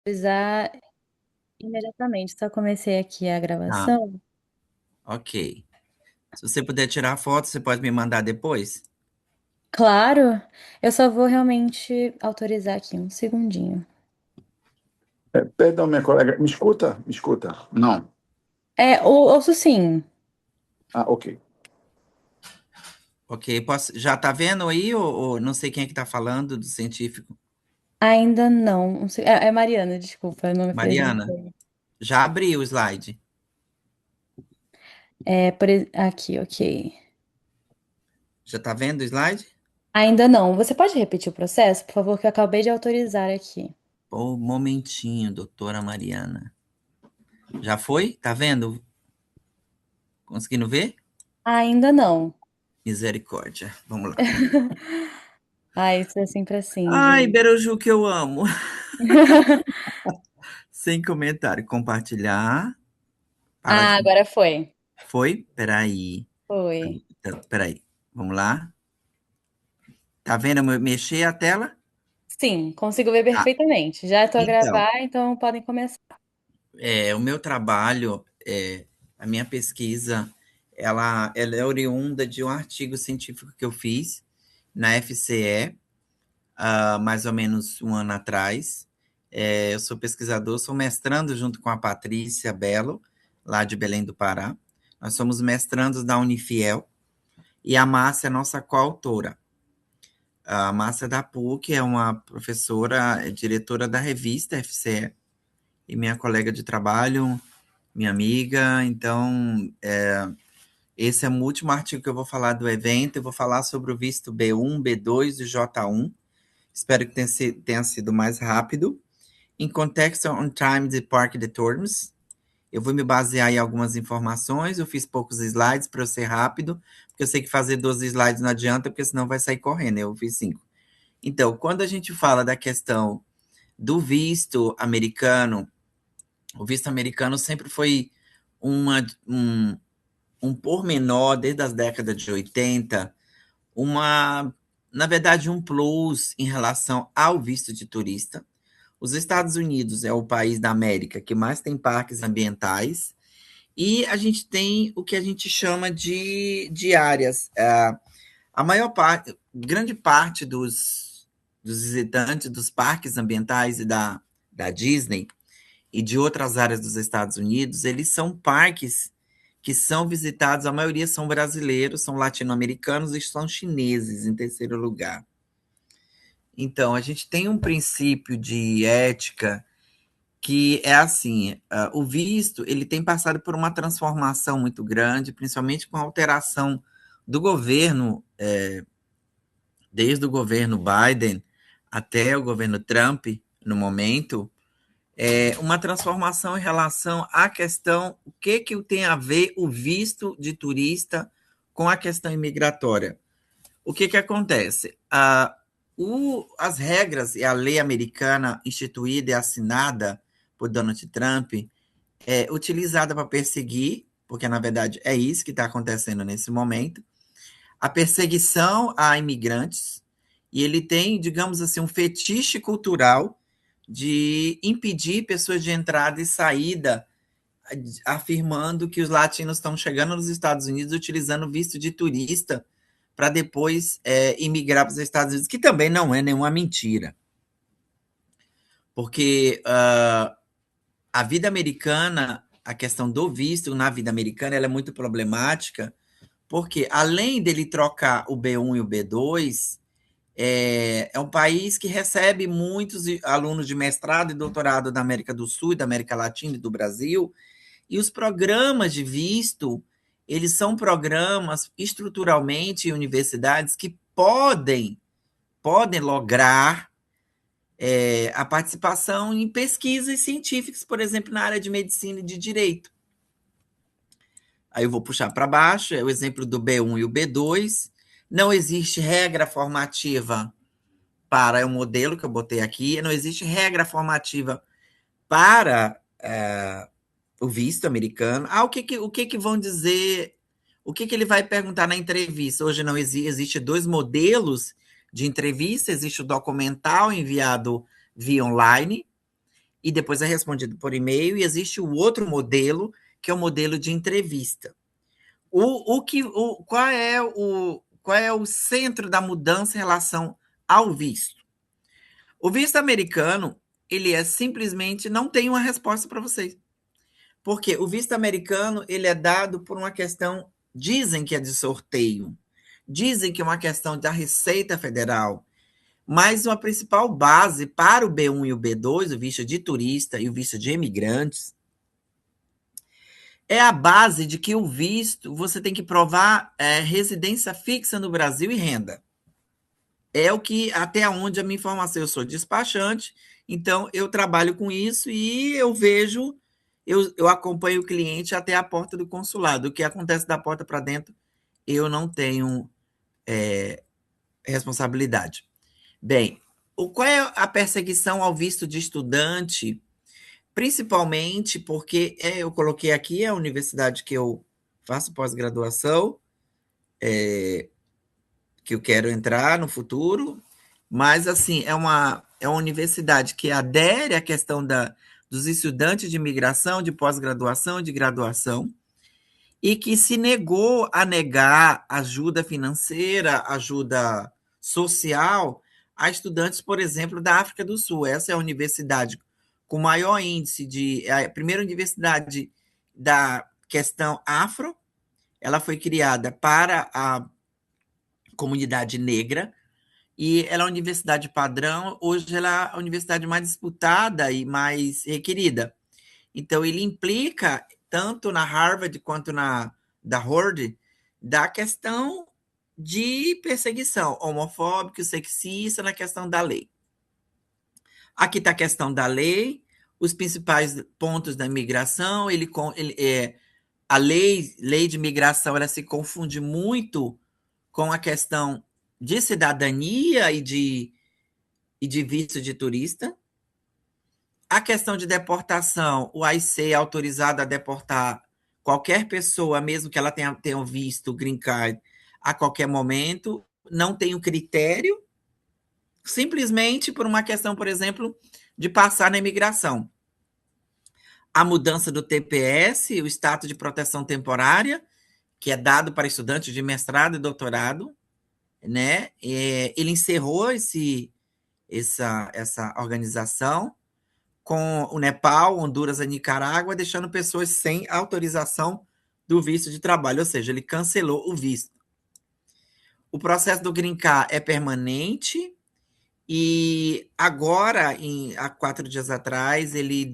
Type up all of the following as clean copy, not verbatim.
Avisar imediatamente. Só comecei aqui a Tá, gravação. ok. Se você puder tirar foto, você pode me mandar depois? Claro, eu só vou realmente autorizar aqui um segundinho. Perdão, minha colega, me escuta? Me escuta? Não. Ouço sim. Ah, ok. Ok, já tá vendo aí, ou não sei quem é que tá falando do científico? Ainda não. É Mariana, desculpa, eu não me Mariana, apresentei. já abri o slide. Aqui, ok. Já tá vendo o slide? Ainda não. Você pode repetir o processo, por favor, que eu acabei de autorizar aqui. Pô, momentinho, doutora Mariana. Já foi? Tá vendo? Conseguindo ver? Ainda não. Misericórdia. Vamos lá. Ai, isso é sempre assim, Ai, gente. Beroju, que eu amo. Sem comentário. Compartilhar. Para Ah, de. agora foi. Foi? Peraí. Foi. Então, peraí. Vamos lá. Tá vendo eu mexer a tela? Sim, consigo ver Tá. perfeitamente. Já estou a Então, gravar, então podem começar. o meu trabalho, a minha pesquisa, ela é oriunda de um artigo científico que eu fiz na FCE, mais ou menos um ano atrás. Eu sou pesquisador, sou mestrando junto com a Patrícia Belo, lá de Belém do Pará. Nós somos mestrandos da Unifiel e a Márcia é nossa coautora. A Márcia da PUC é uma professora, diretora da revista FCE, e minha colega de trabalho, minha amiga. Então, esse é o último artigo que eu vou falar do evento. Eu vou falar sobre o visto B1, B2 e J1. Espero que tenha sido mais rápido. Em Context on Time Departure the Terms, eu vou me basear em algumas informações. Eu fiz poucos slides para eu ser rápido, porque eu sei que fazer 12 slides não adianta, porque senão vai sair correndo. Eu fiz 5. Então, quando a gente fala da questão do visto americano, o visto americano sempre foi uma, um, um pormenor desde as décadas de 80, uma, na verdade, um plus em relação ao visto de turista. Os Estados Unidos é o país da América que mais tem parques ambientais e a gente tem o que a gente chama de áreas. A maior parte, grande parte dos visitantes dos parques ambientais da Disney e de outras áreas dos Estados Unidos, eles são parques que são visitados, a maioria são brasileiros, são latino-americanos e são chineses, em terceiro lugar. Então, a gente tem um princípio de ética que é assim, o visto ele tem passado por uma transformação muito grande, principalmente com a alteração do governo, desde o governo Biden até o governo Trump, no momento, uma transformação em relação à questão, o que, que tem a ver o visto de turista com a questão imigratória. O que, que acontece? As regras e a lei americana instituída e assinada por Donald Trump é utilizada para perseguir, porque na verdade é isso que está acontecendo nesse momento, a perseguição a imigrantes, e ele tem, digamos assim, um fetiche cultural de impedir pessoas de entrada e saída, afirmando que os latinos estão chegando nos Estados Unidos utilizando visto de turista para depois imigrar para os Estados Unidos, que também não é nenhuma mentira, porque a vida americana, a questão do visto na vida americana, ela é muito problemática, porque além dele trocar o B1 e o B2, é um país que recebe muitos alunos de mestrado e doutorado da América do Sul, da América Latina e do Brasil, e os programas de visto, eles são programas estruturalmente em universidades que podem lograr a participação em pesquisas científicas, por exemplo, na área de medicina e de direito. Aí eu vou puxar para baixo, é o exemplo do B1 e o B2. Não existe regra formativa para o modelo que eu botei aqui, não existe regra formativa para o visto americano. O que vão dizer? O que ele vai perguntar na entrevista? Hoje não existe dois modelos de entrevista, existe o documental enviado via online e depois é respondido por e-mail, e existe o outro modelo, que é o modelo de entrevista. Qual é o centro da mudança em relação ao visto? O visto americano, ele é simplesmente não tem uma resposta para vocês. Porque o visto americano, ele é dado por uma questão, dizem que é de sorteio, dizem que é uma questão da Receita Federal, mas uma principal base para o B1 e o B2, o visto de turista e o visto de imigrantes, é a base de que o visto você tem que provar residência fixa no Brasil e renda. É o que, até onde a minha informação, eu sou despachante, então eu trabalho com isso e eu vejo, eu acompanho o cliente até a porta do consulado. O que acontece da porta para dentro, eu não tenho responsabilidade. Bem, qual é a perseguição ao visto de estudante? Principalmente porque eu coloquei aqui a universidade que eu faço pós-graduação, que eu quero entrar no futuro, mas assim, é uma universidade que adere à questão dos estudantes de imigração, de pós-graduação, de graduação, e que se negou a negar ajuda financeira, ajuda social a estudantes, por exemplo, da África do Sul. Essa é a universidade com maior índice a primeira universidade da questão afro. Ela foi criada para a comunidade negra, e ela é uma universidade padrão. Hoje ela é a universidade mais disputada e mais requerida. Então, ele implica, tanto na Harvard quanto na da Howard, da questão de perseguição homofóbica, sexista, na questão da lei. Aqui está a questão da lei, os principais pontos da imigração. A lei de imigração, ela se confunde muito com a questão de cidadania e de visto de turista. A questão de deportação, o IC é autorizado a deportar qualquer pessoa, mesmo que ela tenha um visto green card, a qualquer momento. Não tem um critério, simplesmente por uma questão, por exemplo, de passar na imigração. A mudança do TPS, o status de proteção temporária, que é dado para estudantes de mestrado e doutorado, né? Ele encerrou essa organização com o Nepal, Honduras e Nicarágua, deixando pessoas sem autorização do visto de trabalho, ou seja, ele cancelou o visto. O processo do Green Card é permanente e agora, há 4 dias atrás, ele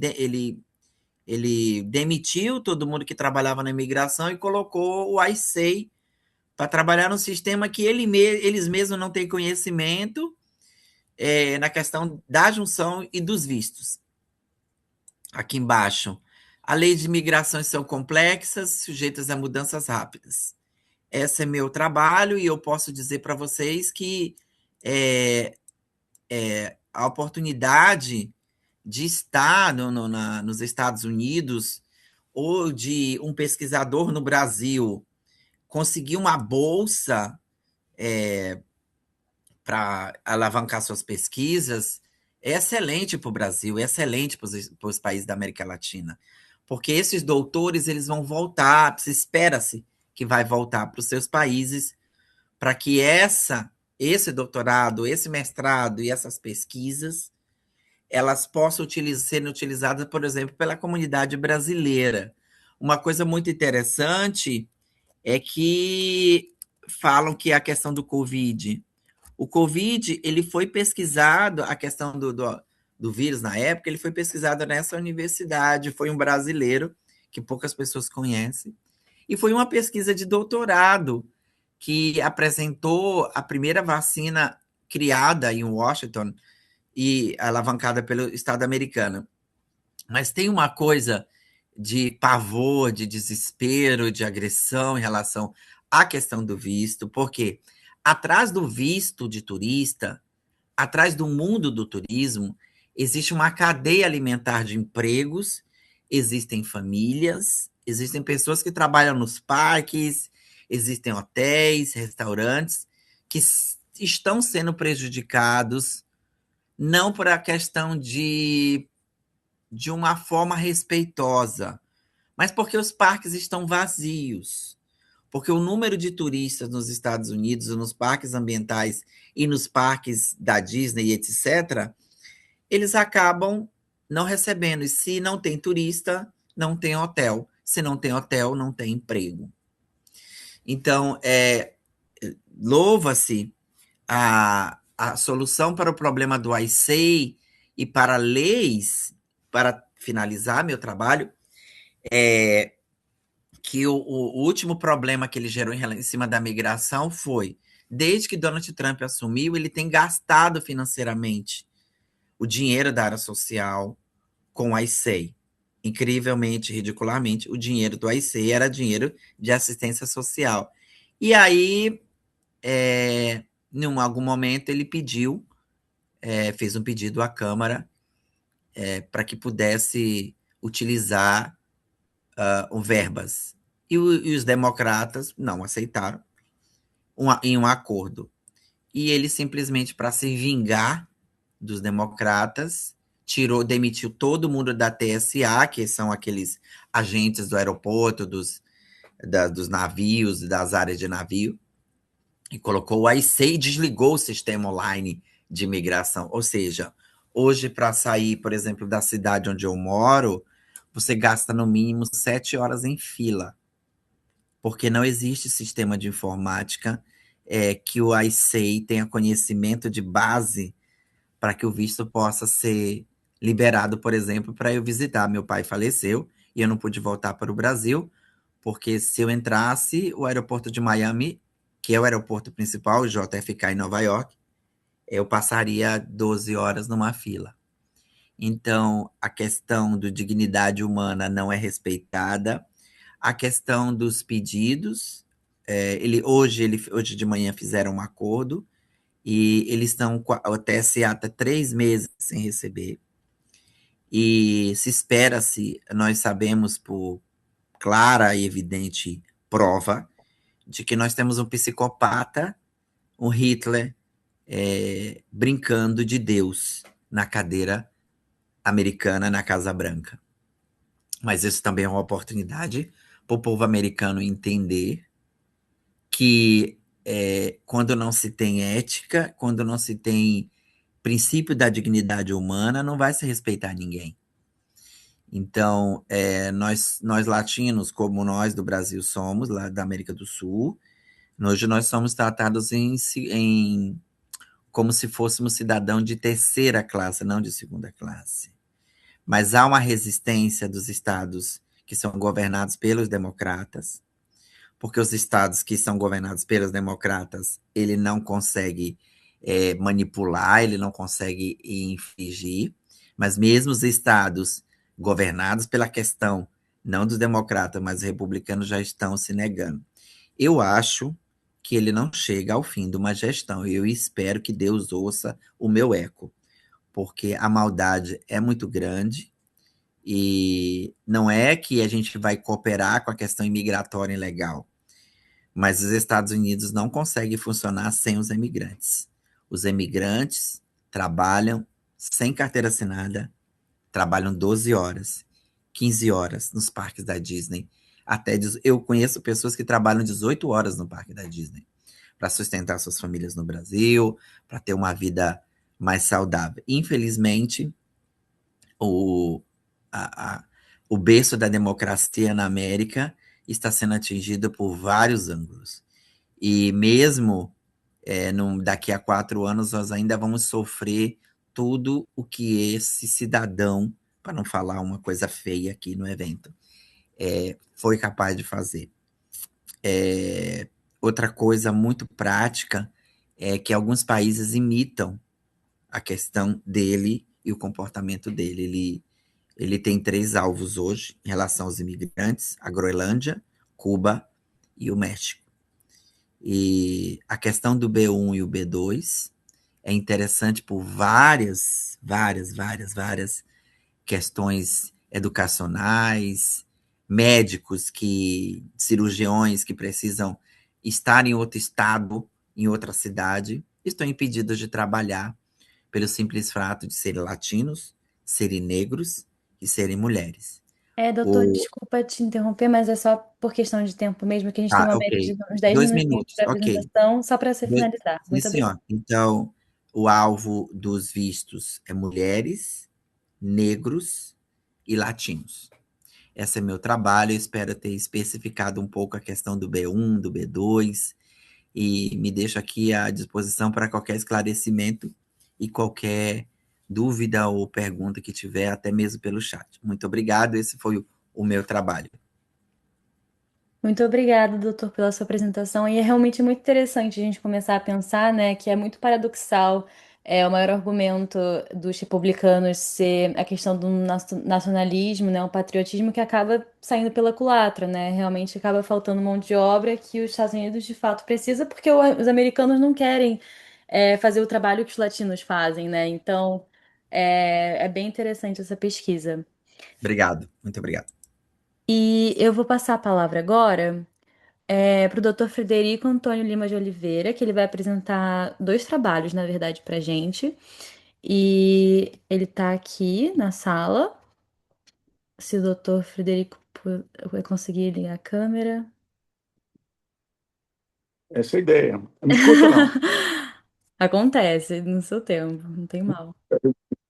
demitiu todo mundo que trabalhava na imigração e colocou o ICEI para trabalhar no sistema que eles mesmos não têm conhecimento na questão da junção e dos vistos. Aqui embaixo, as leis de migrações são complexas, sujeitas a mudanças rápidas. Esse é meu trabalho e eu posso dizer para vocês que a oportunidade de estar nos Estados Unidos ou de um pesquisador no Brasil conseguir uma bolsa para alavancar suas pesquisas é excelente para o Brasil, é excelente para os países da América Latina, porque esses doutores eles vão voltar, se espera-se que vai voltar para os seus países para que esse doutorado, esse mestrado e essas pesquisas elas possam serem utilizadas, por exemplo, pela comunidade brasileira. Uma coisa muito interessante é que falam que a questão do Covid. O Covid, ele foi pesquisado, a questão do vírus na época, ele foi pesquisado nessa universidade, foi um brasileiro, que poucas pessoas conhecem, e foi uma pesquisa de doutorado que apresentou a primeira vacina criada em Washington e alavancada pelo Estado americano. Mas tem uma coisa de pavor, de desespero, de agressão em relação à questão do visto, porque atrás do visto de turista, atrás do mundo do turismo, existe uma cadeia alimentar de empregos, existem famílias, existem pessoas que trabalham nos parques, existem hotéis, restaurantes, que estão sendo prejudicados, não por a questão de de uma forma respeitosa, mas porque os parques estão vazios. Porque o número de turistas nos Estados Unidos, nos parques ambientais e nos parques da Disney, etc., eles acabam não recebendo. E se não tem turista, não tem hotel. Se não tem hotel, não tem emprego. Então, louva-se a solução para o problema do ICEI e para leis, para finalizar meu trabalho, que o último problema que ele gerou em cima da migração foi, desde que Donald Trump assumiu, ele tem gastado financeiramente o dinheiro da área social com o ICEI. Incrivelmente, ridiculamente, o dinheiro do ICEI era dinheiro de assistência social. E aí, em algum momento, ele fez um pedido à Câmara para que pudesse utilizar verbas. E os democratas não aceitaram em um acordo. E ele simplesmente, para se vingar dos democratas, demitiu todo mundo da TSA, que são aqueles agentes do aeroporto, dos navios, das áreas de navio, e colocou o ICEI e desligou o sistema online de imigração. Ou seja, hoje, para sair, por exemplo, da cidade onde eu moro, você gasta no mínimo 7 horas em fila, porque não existe sistema de informática que o ICEI tenha conhecimento de base para que o visto possa ser liberado, por exemplo, para eu visitar. Meu pai faleceu e eu não pude voltar para o Brasil, porque se eu entrasse, o aeroporto de Miami, que é o aeroporto principal, o JFK em Nova York, eu passaria 12 horas numa fila. Então, a questão da dignidade humana não é respeitada. A questão dos pedidos, hoje de manhã fizeram um acordo e eles estão com a TSA está 3 meses sem receber. E se espera-se, nós sabemos por clara e evidente prova, de que nós temos um psicopata, um Hitler, brincando de Deus na cadeira americana, na Casa Branca. Mas isso também é uma oportunidade para o povo americano entender que quando não se tem ética, quando não se tem princípio da dignidade humana, não vai se respeitar ninguém. Então, nós latinos, como nós do Brasil somos, lá da América do Sul, hoje nós somos tratados como se fôssemos cidadão de terceira classe, não de segunda classe. Mas há uma resistência dos estados que são governados pelos democratas, porque os estados que são governados pelos democratas, ele não consegue manipular, ele não consegue infligir, mas mesmo os estados governados pela questão, não dos democratas, mas os republicanos já estão se negando. Eu acho que ele não chega ao fim de uma gestão. Eu espero que Deus ouça o meu eco, porque a maldade é muito grande e não é que a gente vai cooperar com a questão imigratória ilegal, mas os Estados Unidos não conseguem funcionar sem os imigrantes. Os imigrantes trabalham sem carteira assinada, trabalham 12 horas, 15 horas nos parques da Disney. Eu conheço pessoas que trabalham 18 horas no parque da Disney para sustentar suas famílias no Brasil, para ter uma vida mais saudável. Infelizmente, o, o berço da democracia na América está sendo atingido por vários ângulos. E mesmo daqui a 4 anos, nós ainda vamos sofrer tudo o que esse cidadão, para não falar uma coisa feia aqui no evento, foi capaz de fazer. Outra coisa muito prática é que alguns países imitam a questão dele e o comportamento dele. Ele tem 3 alvos hoje em relação aos imigrantes: a Groenlândia, Cuba e o México. E a questão do B1 e o B2 é interessante por várias questões educacionais, médicos cirurgiões que precisam estar em outro estado, em outra cidade, estão impedidos de trabalhar pelo simples fato de serem latinos, serem negros de serem mulheres. Doutor, O, desculpa te interromper, mas é só por questão de tempo mesmo, que a gente tem tá, uma média de ok. uns 10 Dois minutinhos minutos, para ok. apresentação, só para você Dois, finalizar. sim, Muito obrigada. senhor. Então, o alvo dos vistos é mulheres, negros e latinos. Esse é meu trabalho, eu espero ter especificado um pouco a questão do B1, do B2, e me deixo aqui à disposição para qualquer esclarecimento e qualquer dúvida ou pergunta que tiver, até mesmo pelo chat. Muito obrigado, esse foi o meu trabalho. Muito obrigada, doutor, pela sua apresentação. E é realmente muito interessante a gente começar a pensar, né, que é muito paradoxal, o maior argumento dos republicanos ser a questão do nacionalismo, né, o patriotismo que acaba saindo pela culatra, né? Realmente acaba faltando mão de obra que os Estados Unidos de fato precisa, porque os americanos não querem, fazer o trabalho que os latinos fazem, né? Então, é bem interessante essa pesquisa. Obrigado, muito obrigado. E eu vou passar a palavra agora para o Dr. Frederico Antônio Lima de Oliveira, que ele vai apresentar dois trabalhos, na verdade, para a gente. E ele está aqui na sala. Se o Dr. Frederico vai conseguir ligar a câmera. Essa é a ideia. Me escuta, não? Acontece no seu tempo, não tem mal.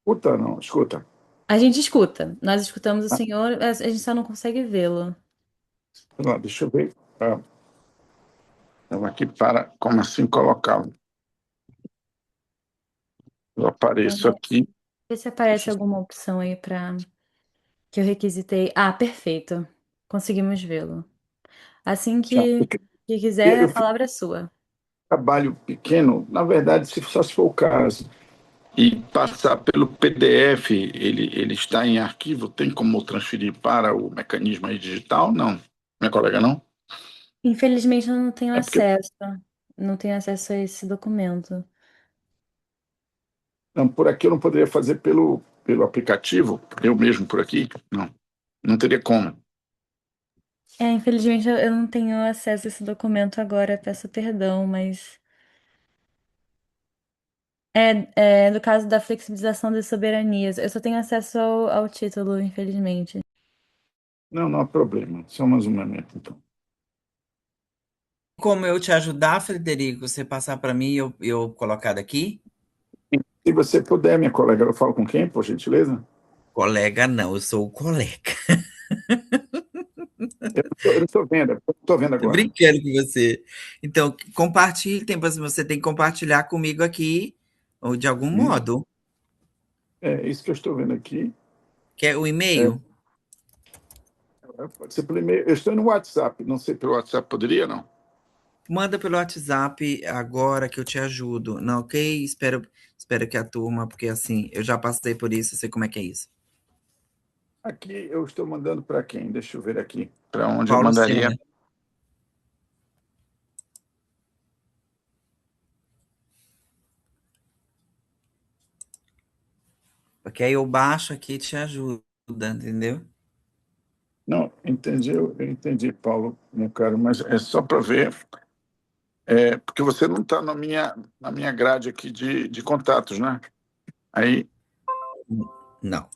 Escuta, não? Escuta. A gente escuta, nós escutamos o Ah, senhor, a gente só não consegue vê-lo. não, deixa eu ver. Estava aqui para, como assim, colocá-lo. Eu apareço Vamos aqui. ver se aparece Deixa alguma opção aí para que eu requisitei. Ah, perfeito. Conseguimos vê-lo. Assim eu, que quiser, eu a fiz palavra é sua. um trabalho pequeno, na verdade, se só se for o caso, e passar pelo PDF, ele está em arquivo, tem como transferir para o mecanismo aí digital? Não. Minha colega, não? Infelizmente, eu não tenho É porque acesso. Não tenho acesso a esse documento. não, por aqui eu não poderia fazer pelo aplicativo, eu mesmo por aqui? Não, não teria como. Infelizmente, eu não tenho acesso a esse documento agora. Peço perdão, mas. No caso da flexibilização das soberanias. Eu só tenho acesso ao título, infelizmente. Não, não há problema. Só mais um momento, então. Como eu te ajudar, Frederico, você passar para mim e eu colocar daqui? Se você puder, minha colega, eu falo com quem, por gentileza? Colega, não, eu sou o colega. Eu não estou vendo, eu estou vendo Tô agora. brincando com você. Então, compartilhe, você tem que compartilhar comigo aqui, ou de algum Sim. modo. É isso que eu estou vendo aqui. Quer o É, e-mail? pode ser pelo e-mail. Eu estou no WhatsApp, não sei pelo WhatsApp, poderia, não? Manda pelo WhatsApp agora que eu te ajudo. Não, ok? Espero que a turma, porque assim, eu já passei por isso, eu sei como é que é isso. Aqui eu estou mandando para quem? Deixa eu ver aqui. Para onde eu Paulo mandaria? Sena. Porque aí eu baixo aqui e te ajuda, entendeu? Não, entendi, eu entendi, Paulo, meu caro, mas é só para ver, porque você não está na minha grade aqui de contatos, né? Aí, Não.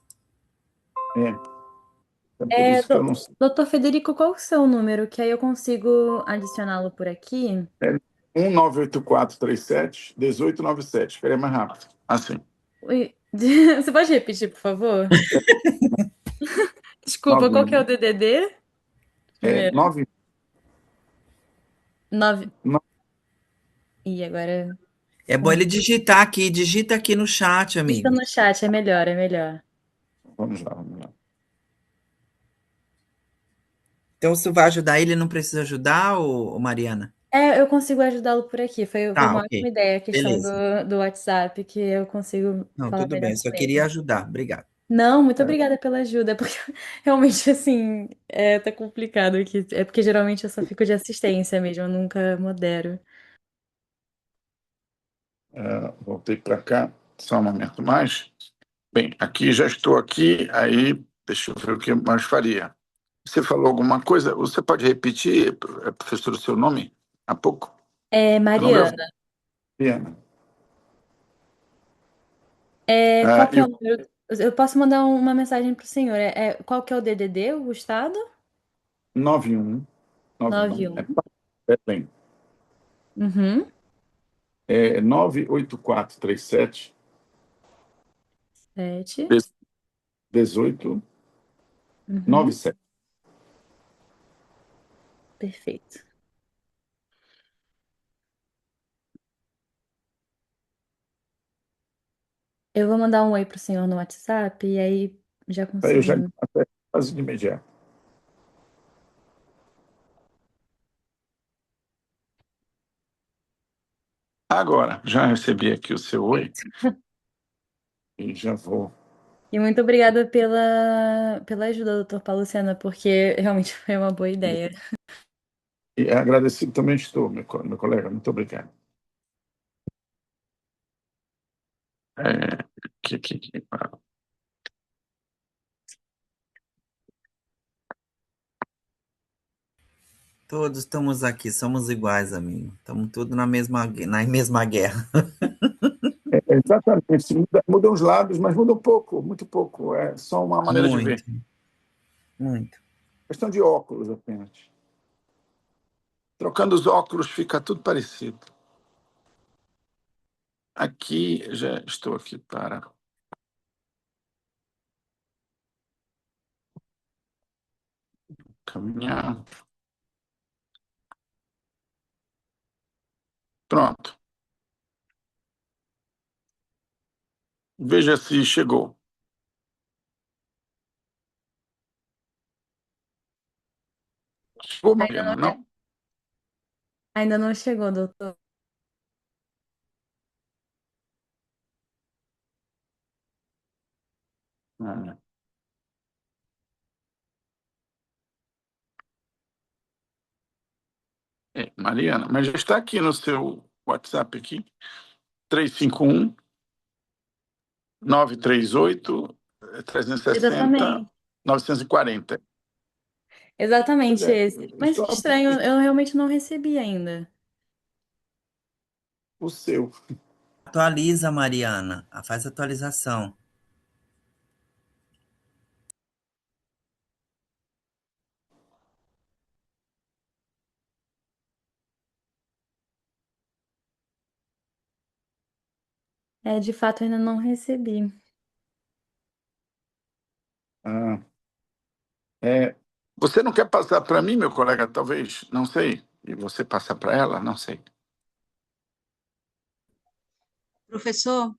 é, é por isso que eu não sei. Doutor Federico, qual que é o seu número? Que aí eu consigo adicioná-lo por aqui. É 198437-1897, ficaria mais rápido. Assim, Ui, você pode repetir, por favor? Desculpa, qual que é o 9, DDD? Primeiro. 9, Nove. E agora. É bom ele digitar aqui, digita aqui no chat, Está amigo. no chat, é melhor, é melhor. vamos lá, vamos lá. Então, se vai ajudar ele, não precisa ajudar, ô Mariana? Eu consigo ajudá-lo por aqui. Foi Tá, uma ótima ok. ideia a questão Beleza. do WhatsApp, que eu consigo Não, falar tudo bem, melhor eu com só queria ele. ajudar. Obrigado. Não, muito obrigada pela ajuda, porque realmente, assim, tá complicado aqui. É porque geralmente eu só fico de assistência mesmo, eu nunca modero. Voltei para cá, só um momento mais. Bem, aqui já estou aqui, aí deixa eu ver o que mais faria. Você falou alguma coisa? Você pode repetir, professor, o seu nome? Há pouco? Eu não gravei. Mariana, Diana. qual que é Eu o número? Eu posso mandar uma mensagem para o senhor. Qual que é o DDD, o estado? 91, 91, 91. é bem, Uhum. 98437 7. 18 Uhum. 97. Perfeito. Eu vou mandar um oi pro senhor no WhatsApp e aí já Aí eu já conseguimos. quase de imediato. Agora, já recebi aqui o seu oi e já vou. E muito obrigada pela ajuda, doutor Paulo Sena, porque realmente foi uma boa ideia. E agradecido também estou, meu colega, muito obrigado. Aqui. Todos estamos aqui, somos iguais, amigo. Estamos todos na mesma guerra. Exatamente, mudam os lados, mas muda um pouco, muito pouco. É só uma maneira de ver. Muito, muito. Questão de óculos apenas. Trocando os óculos fica tudo parecido. Aqui, já estou aqui para caminhar. Pronto. Veja se chegou. Chegou, Ainda Mariana, não, não? ainda não chegou, doutor. Ah, Mariana, mas já está aqui no seu WhatsApp aqui, 351 938 360 Exatamente. 940. Pois Exatamente é, esse. eu Mas estou que estranho, eu realmente não recebi ainda. o seu. Atualiza, Mariana. Faz atualização. De fato, ainda não recebi. Ah, é, você não quer passar para mim, meu colega, talvez? Não sei. E você passa para ela? Não sei. Professor,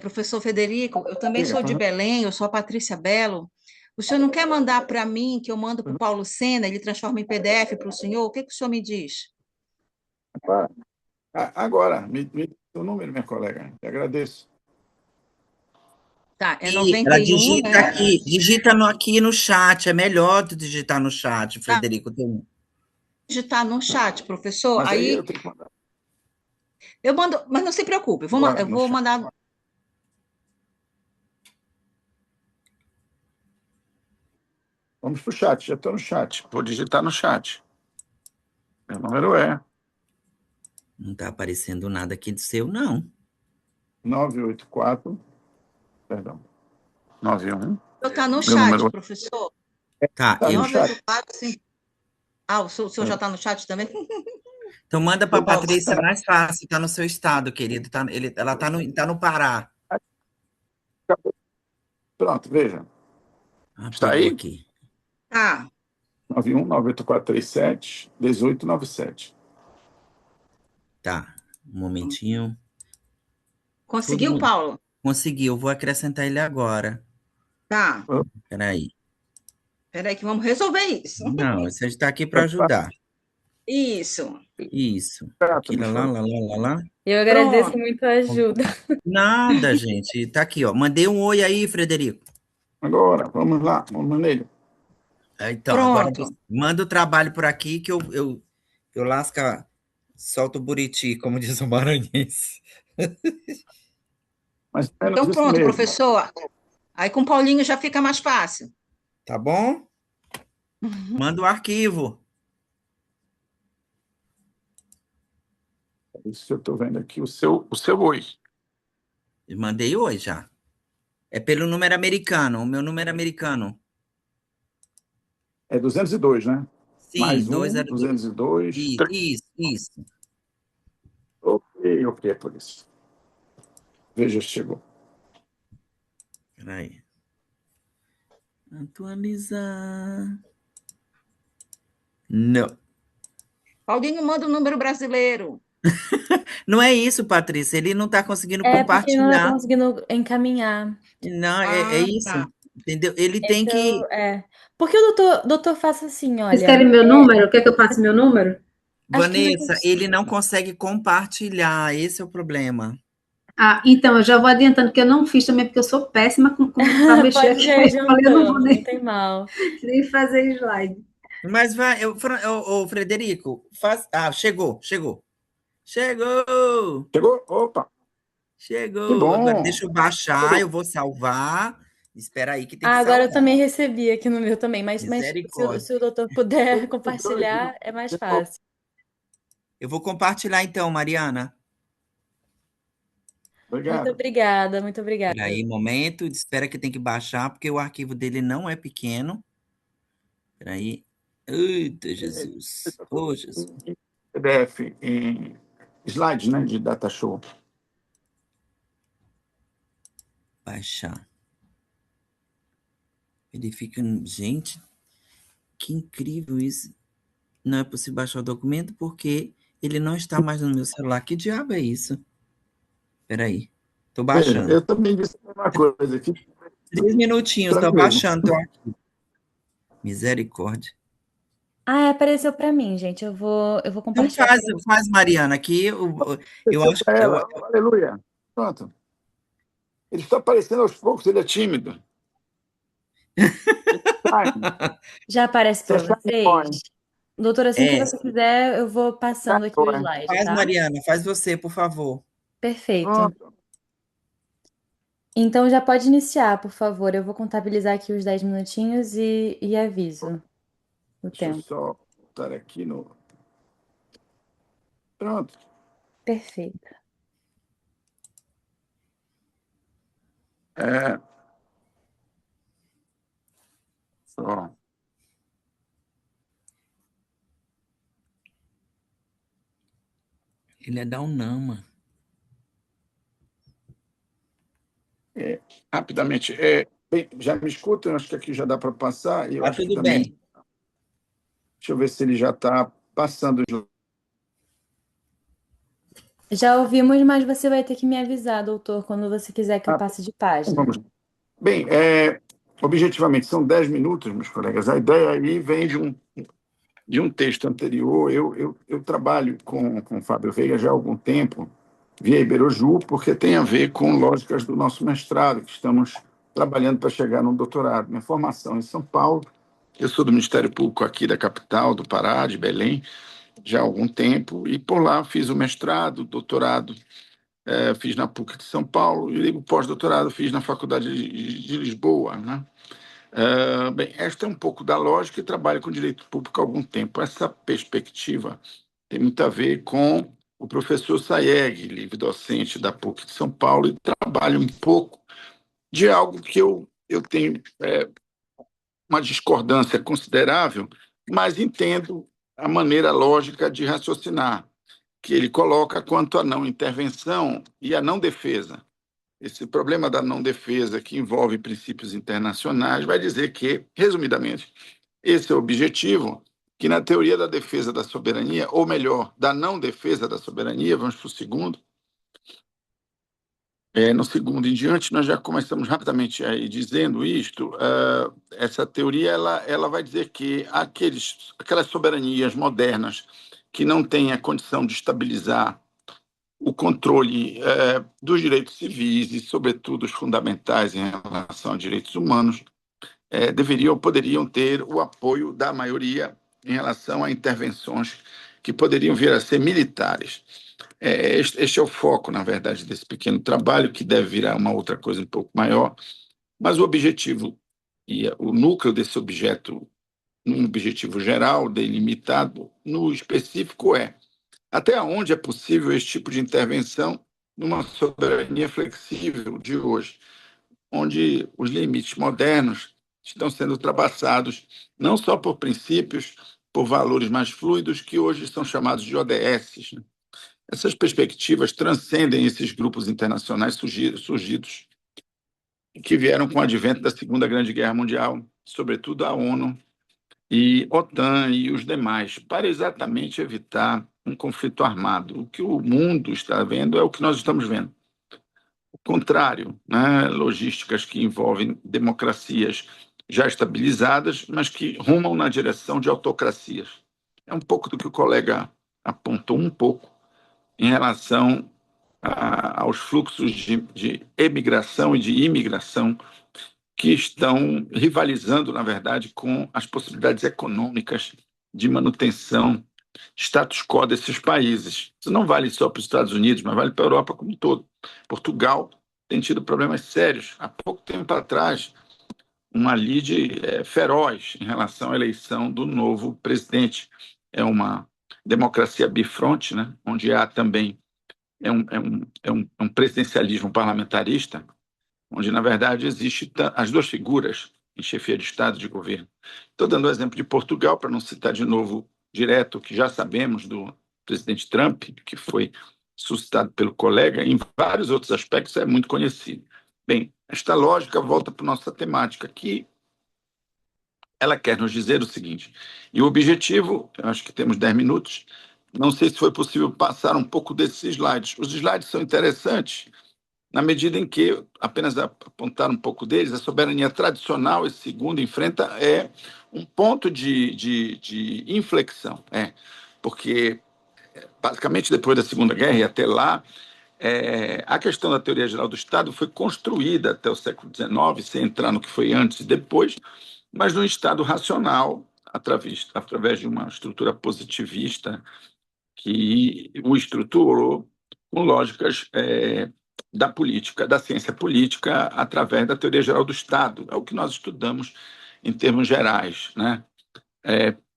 professor Federico, eu também Diga, sou de Belém, eu sou a Patrícia Belo. O senhor não quer mandar para mim, que eu mando para o Paulo Sena, ele transforma em PDF para o senhor? O que que o senhor me diz? agora, me dê o número, minha colega. Eu agradeço. Tá, é E noventa ela e um, digita né? aqui, aqui no chat. É melhor tu digitar no chat, Tá, Frederico. digitar no chat, professor. Mas aí eu Aí tenho que mandar eu mando, mas não se preocupe, agora eu no vou chat. mandar. Vamos para o chat, já estou no chat. Vou digitar no chat. Meu número é Não está aparecendo nada aqui do seu, não. 984, perdão, 91. Está no Meu chat, número professor. Tá, está no eu. 984, sim. Ah, o senhor já está no chat também? Então manda para a é. Patrícia mais fácil, tá no seu estado, querido. Ela tá no Pará. Pronto, veja. Ah, Está pegou aí? aqui. Tá. 91 98437 1897. Tá. Um momentinho. Todo Conseguiu, mundo Paulo? conseguiu. Vou acrescentar ele agora. Tá. Peraí. Peraí que vamos resolver isso. Não, você está aqui para ajudar. Isso. Isso. Aqui, Me lá, lá, falou. lá, lá, lá, lá. Eu agradeço Pronto. muito a ajuda. Nada, gente. Tá aqui, ó. Mandei um oi aí, Frederico. Agora, vamos lá, vamos nele. Então, agora Pronto. manda o trabalho por aqui que eu lasca, solto o buriti, como diz o maranhense. Mais ou menos Então, isso pronto, mesmo. professor. Aí com o Paulinho já fica mais fácil. Tá bom? Manda o arquivo. É isso que eu estou vendo aqui, o seu oi. Mandei oi já. É pelo número americano, o meu número americano. É 202, né? Sim, Mais um, 202. 202, Isso. Ok, é por isso. Veja se chegou. Peraí. Atualizar. Não. Paulinho, manda o número brasileiro. Não é isso, Patrícia. Ele não está conseguindo É porque não está compartilhar. conseguindo encaminhar. Não, é Ah, isso. tá. Entendeu? Ele tem Esse que. é. Porque o doutor faça assim, Vocês olha. querem meu número? Quer que eu passe meu número? Acho que não Vanessa, ele não consegue compartilhar. Esse é o problema. Ah, então, eu já vou adiantando que eu não fiz também, porque eu sou péssima para mexer pode aqui. ir Aí eu falei, eu não vou adiantando, não tem mal. nem fazer slide. Mas vai, ô, Frederico, faz. Ah, Chegou! Chegou? Opa, que Chegou! Agora bom. deixa eu baixar, eu vou salvar. Espera aí que tem que Ah, agora eu salvar. também recebi aqui no meu também, mas Misericórdia. se o doutor puder 202, compartilhar, é mais de novo. fácil. Eu vou compartilhar então, Mariana. Muito Obrigado. obrigada, muito Espera obrigada. aí, momento. Espera que tem que baixar, porque o arquivo dele não é pequeno. Espera aí. Eita, Jesus. Ô, Jesus. Em PDF, em slides, né, de data show. Baixar. Ele fica. Gente, que incrível isso. Não é possível baixar o documento porque ele não está mais no meu celular. Que diabo é isso? Espera aí. Estou Veja, baixando. eu também disse a mesma coisa aqui 3 minutinhos, para mim estou mesmo. baixando teu arquivo. Misericórdia. Ah, apareceu para mim, gente. Eu vou Então compartilhar faz, para mim. faz Mariana, aqui eu Desceu acho para que ela, aleluia. Pronto. Ele está aparecendo aos poucos, ele é tímido. Shine, Já aparece isso é para shine vocês? point. Doutor, assim que é. você quiser, eu vou Shine passando aqui o point. slide, Faz, tá? Mariana, faz você, por favor. Perfeito. Pronto. Então já pode iniciar, por favor. Eu vou contabilizar aqui os 10 minutinhos e aviso o Deixa eu tempo. só botar aqui no. Pronto. Perfeito. É, só. Ele é da Unama. É, rapidamente. É, bem, já me escutam? Acho que aqui já dá para passar. E eu Tá acho que tudo também. bem. Deixa eu ver se ele já está passando. Já ouvimos, mas você vai ter que me avisar, doutor, quando você quiser que eu Ah, passe de então página. vamos. Bem, objetivamente, são 10 minutos, meus colegas. A ideia aí vem de um texto anterior. Eu trabalho com o Fábio Veiga já há algum tempo, via Iberoju, porque tem a ver com lógicas do nosso mestrado, que estamos trabalhando para chegar no doutorado. Minha formação em São Paulo, eu sou do Ministério Público aqui da capital, do Pará, de Belém, já há algum tempo, e por lá fiz o mestrado, doutorado, fiz na PUC de São Paulo, e o pós-doutorado fiz na Faculdade de Lisboa, né? Bem, esta é um pouco da lógica e trabalho com direito público há algum tempo. Essa perspectiva tem muito a ver com o professor Sayeg, livre-docente da PUC de São Paulo, e trabalho um pouco de algo que eu tenho uma discordância considerável, mas entendo a maneira lógica de raciocinar, que ele coloca quanto à não intervenção e à não defesa. Esse problema da não defesa, que envolve princípios internacionais, vai dizer que, resumidamente, esse é o objetivo, que na teoria da defesa da soberania, ou melhor, da não defesa da soberania, vamos para o segundo, no segundo em diante, nós já começamos rapidamente aí dizendo isto, essa teoria ela vai dizer que aquelas soberanias modernas que não têm a condição de estabilizar o controle dos direitos civis e, sobretudo, os fundamentais em relação a direitos humanos, poderiam ter o apoio da maioria em relação a intervenções que poderiam vir a ser militares. Este é o foco, na verdade, desse pequeno trabalho, que deve virar uma outra coisa um pouco maior, mas o objetivo e o núcleo desse objeto, um objetivo geral, delimitado, no específico até onde é possível esse tipo de intervenção numa soberania flexível de hoje. onde os limites modernos estão sendo ultrapassados não só por princípios, por valores mais fluidos, que hoje são chamados de ODS, né? Essas perspectivas transcendem esses grupos internacionais surgidos, que vieram com o advento da Segunda Grande Guerra Mundial, sobretudo a ONU e OTAN e os demais, para exatamente evitar um conflito armado. O que o mundo está vendo é o que nós estamos vendo. O contrário, né? Logísticas que envolvem democracias já estabilizadas, mas que rumam na direção de autocracias. É um pouco do que o colega apontou, um pouco, em relação aos fluxos de emigração e de imigração que estão rivalizando, na verdade, com as possibilidades econômicas de manutenção, status quo desses países. Isso não vale só para os Estados Unidos, mas vale para a Europa como um todo. Portugal tem tido problemas sérios. Há pouco tempo atrás, uma lide feroz em relação à eleição do novo presidente. É uma democracia bifronte, né? Onde há também um presidencialismo parlamentarista, onde, na verdade, existem as duas figuras em chefia de Estado e de governo. Estou dando o exemplo de Portugal, para não citar de novo direto o que já sabemos do presidente Trump, que foi suscitado pelo colega, em vários outros aspectos é muito conhecido. Bem, esta lógica volta para a nossa temática, que ela quer nos dizer o seguinte, e o objetivo, eu acho que temos 10 minutos, não sei se foi possível passar um pouco desses slides. Os slides são interessantes, na medida em que, apenas apontar um pouco deles, a soberania tradicional, esse segundo, enfrenta um ponto de inflexão. Porque, basicamente, depois da Segunda Guerra e até lá, a questão da teoria geral do Estado foi construída até o século XIX, sem entrar no que foi antes e depois, mas num Estado racional, através de uma estrutura positivista que o estruturou com lógicas da política, da ciência política, através da teoria geral do Estado. É o que nós estudamos em termos gerais, né?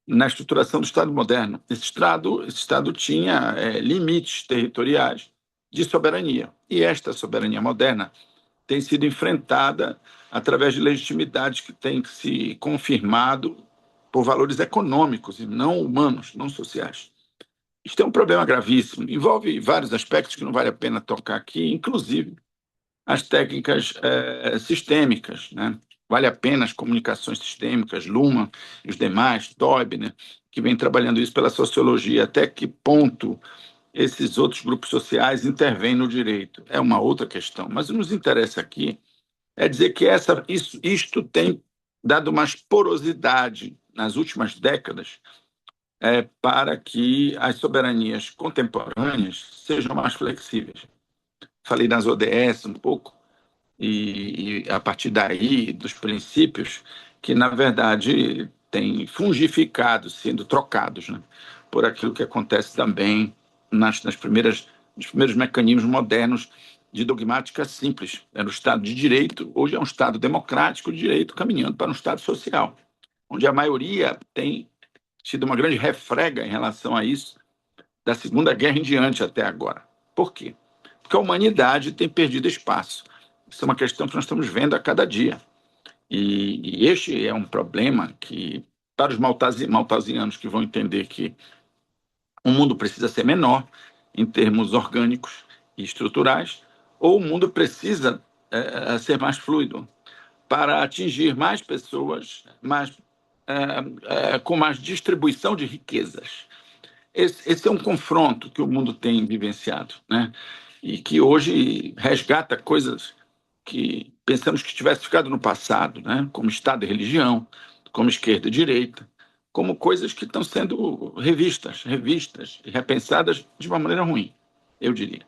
Na estruturação do Estado moderno. Esse Estado tinha limites territoriais de soberania. E esta soberania moderna tem sido enfrentada através de legitimidades que têm se confirmado por valores econômicos e não humanos, não sociais. Isto é um problema gravíssimo, envolve vários aspectos que não vale a pena tocar aqui, inclusive as técnicas sistêmicas, né? Vale a pena as comunicações sistêmicas, Luhmann e os demais, Toibner, que vem trabalhando isso pela sociologia, até que ponto esses outros grupos sociais intervêm no direito. É uma outra questão, mas o que nos interessa aqui é dizer que isto tem dado uma porosidade nas últimas décadas para que as soberanias contemporâneas sejam mais flexíveis. Falei nas ODS um pouco, e a partir daí, dos princípios, que, na verdade, têm fungificado, sendo trocados, né, por aquilo que acontece também nos primeiros mecanismos modernos de dogmática simples. Era o Estado de Direito, hoje é um Estado democrático de direito caminhando para um Estado social, onde a maioria tem tido uma grande refrega em relação a isso, da Segunda Guerra em diante até agora. Por quê? Porque a humanidade tem perdido espaço. Isso é uma questão que nós estamos vendo a cada dia. E este é um problema que, para os maltasianos que vão entender que o mundo precisa ser menor, em termos orgânicos e estruturais, ou o mundo precisa ser mais fluido, para atingir mais pessoas, com mais distribuição de riquezas. Esse é um confronto que o mundo tem vivenciado, né? E que hoje resgata coisas que pensamos que tivesse ficado no passado, né? Como Estado e religião, como esquerda e direita, como coisas que estão sendo revistas e repensadas de uma maneira ruim, eu diria.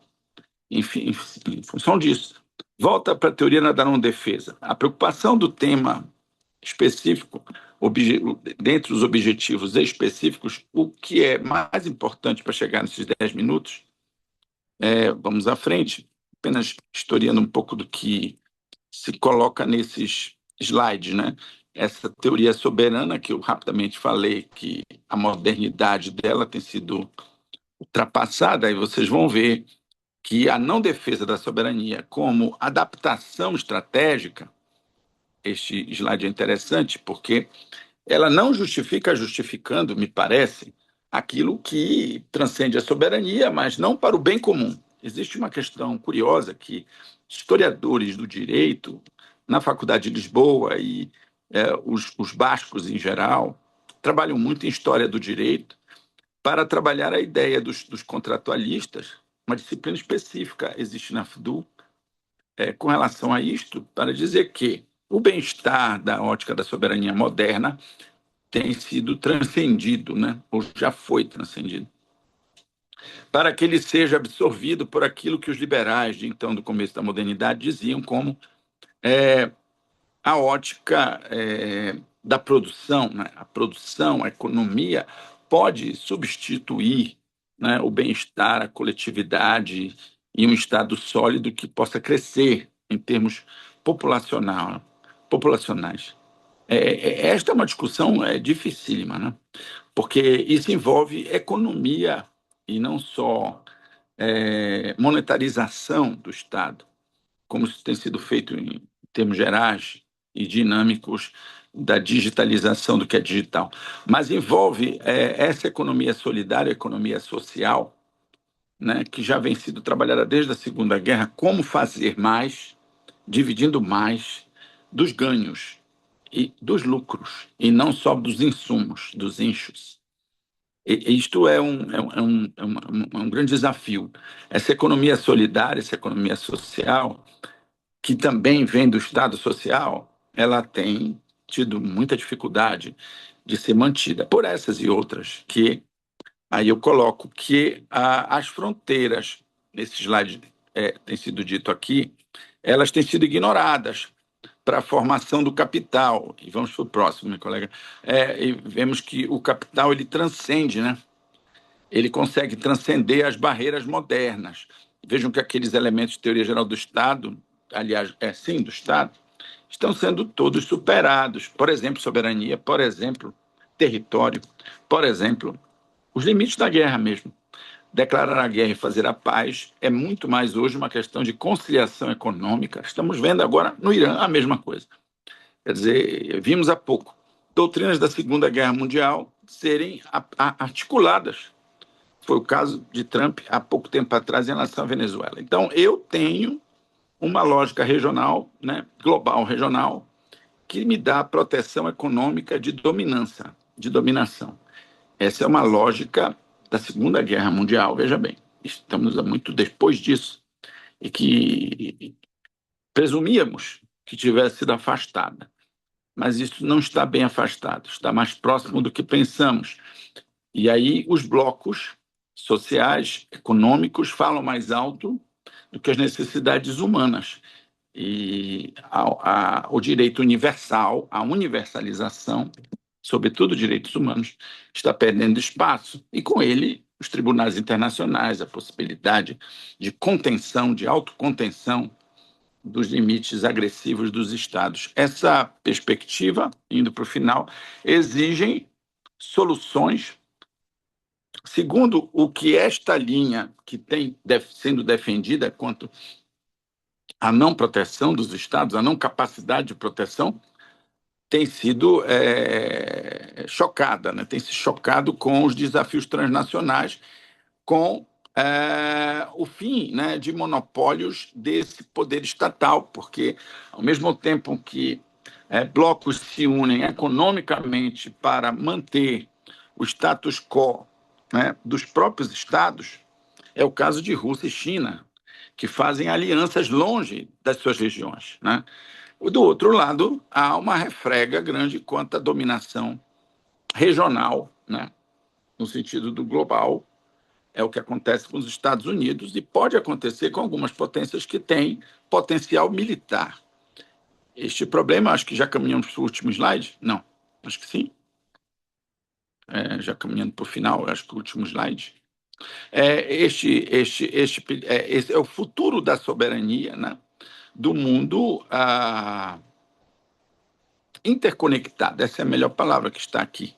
Enfim, em função disso, volta para a teoria da não defesa. A preocupação do tema específico, dentre os objetivos específicos, o que é mais importante para chegar nesses 10 minutos, vamos à frente, apenas historiando um pouco do que se coloca nesses slides, né? Essa teoria soberana, que eu rapidamente falei, que a modernidade dela tem sido ultrapassada, aí vocês vão ver que a não defesa da soberania como adaptação estratégica, este slide é interessante porque ela não justifica justificando, me parece, aquilo que transcende a soberania, mas não para o bem comum. Existe uma questão curiosa que historiadores do direito, na Faculdade de Lisboa e os bascos em geral, trabalham muito em história do direito para trabalhar a ideia dos contratualistas, uma disciplina específica existe na FDU, com relação a isto, para dizer que o bem-estar da ótica da soberania moderna tem sido transcendido, né? Ou já foi transcendido, para que ele seja absorvido por aquilo que os liberais de então do começo da modernidade diziam como a ótica da produção, né? A produção, a economia pode substituir, né, o bem-estar, a coletividade em um estado sólido que possa crescer em termos populacionais. Esta é uma discussão dificílima, né? Porque isso envolve economia e não só monetarização do Estado, como isso tem sido feito em termos gerais e dinâmicos da digitalização do que é digital. Mas envolve essa economia solidária, economia social, né, que já vem sido trabalhada desde a Segunda Guerra, como fazer mais, dividindo mais dos ganhos e dos lucros, e não só dos insumos, dos inchos. Isto é um grande desafio. Essa economia solidária, essa economia social, que também vem do Estado social, ela tem tido muita dificuldade de ser mantida por essas e outras, que aí eu coloco que as fronteiras, nesse slide tem sido dito aqui, elas têm sido ignoradas para a formação do capital. E vamos para o próximo, meu colega. E vemos que o capital ele transcende, né? Ele consegue transcender as barreiras modernas. Vejam que aqueles elementos de teoria geral do Estado, aliás, sim, do Estado, estão sendo todos superados. Por exemplo, soberania, por exemplo, território, por exemplo, os limites da guerra mesmo. Declarar a guerra e fazer a paz é muito mais hoje uma questão de conciliação econômica. Estamos vendo agora no Irã a mesma coisa. Quer dizer, vimos há pouco doutrinas da Segunda Guerra Mundial serem articuladas. Foi o caso de Trump há pouco tempo atrás em relação à Venezuela. Então, eu tenho uma lógica regional, né, global regional, que me dá proteção econômica de dominância, de dominação. Essa é uma lógica da Segunda Guerra Mundial, veja bem. Estamos muito depois disso e que presumíamos que tivesse sido afastada. Mas isso não está bem afastado, está mais próximo do que pensamos. E aí os blocos sociais, econômicos, falam mais alto do que as necessidades humanas. E o direito universal, a universalização, sobretudo direitos humanos, está perdendo espaço. E com ele, os tribunais internacionais, a possibilidade de contenção, de autocontenção dos limites agressivos dos Estados. Essa perspectiva, indo para o final, exigem soluções segundo o que esta linha que tem sendo defendida quanto à não proteção dos Estados, à não capacidade de proteção, tem sido chocada, né? Tem se chocado com os desafios transnacionais, com o fim, né, de monopólios desse poder estatal, porque, ao mesmo tempo que blocos se unem economicamente para manter o status quo, né, dos próprios estados, é o caso de Rússia e China, que fazem alianças longe das suas regiões, né? Do outro lado, há uma refrega grande quanto à dominação regional, né, no sentido do global. É o que acontece com os Estados Unidos e pode acontecer com algumas potências que têm potencial militar. Este problema, acho que já caminhamos para o último slide? Não, acho que sim. Já caminhando para o final, acho que o último slide. Esse é o futuro da soberania, né, do mundo interconectado. Essa é a melhor palavra que está aqui.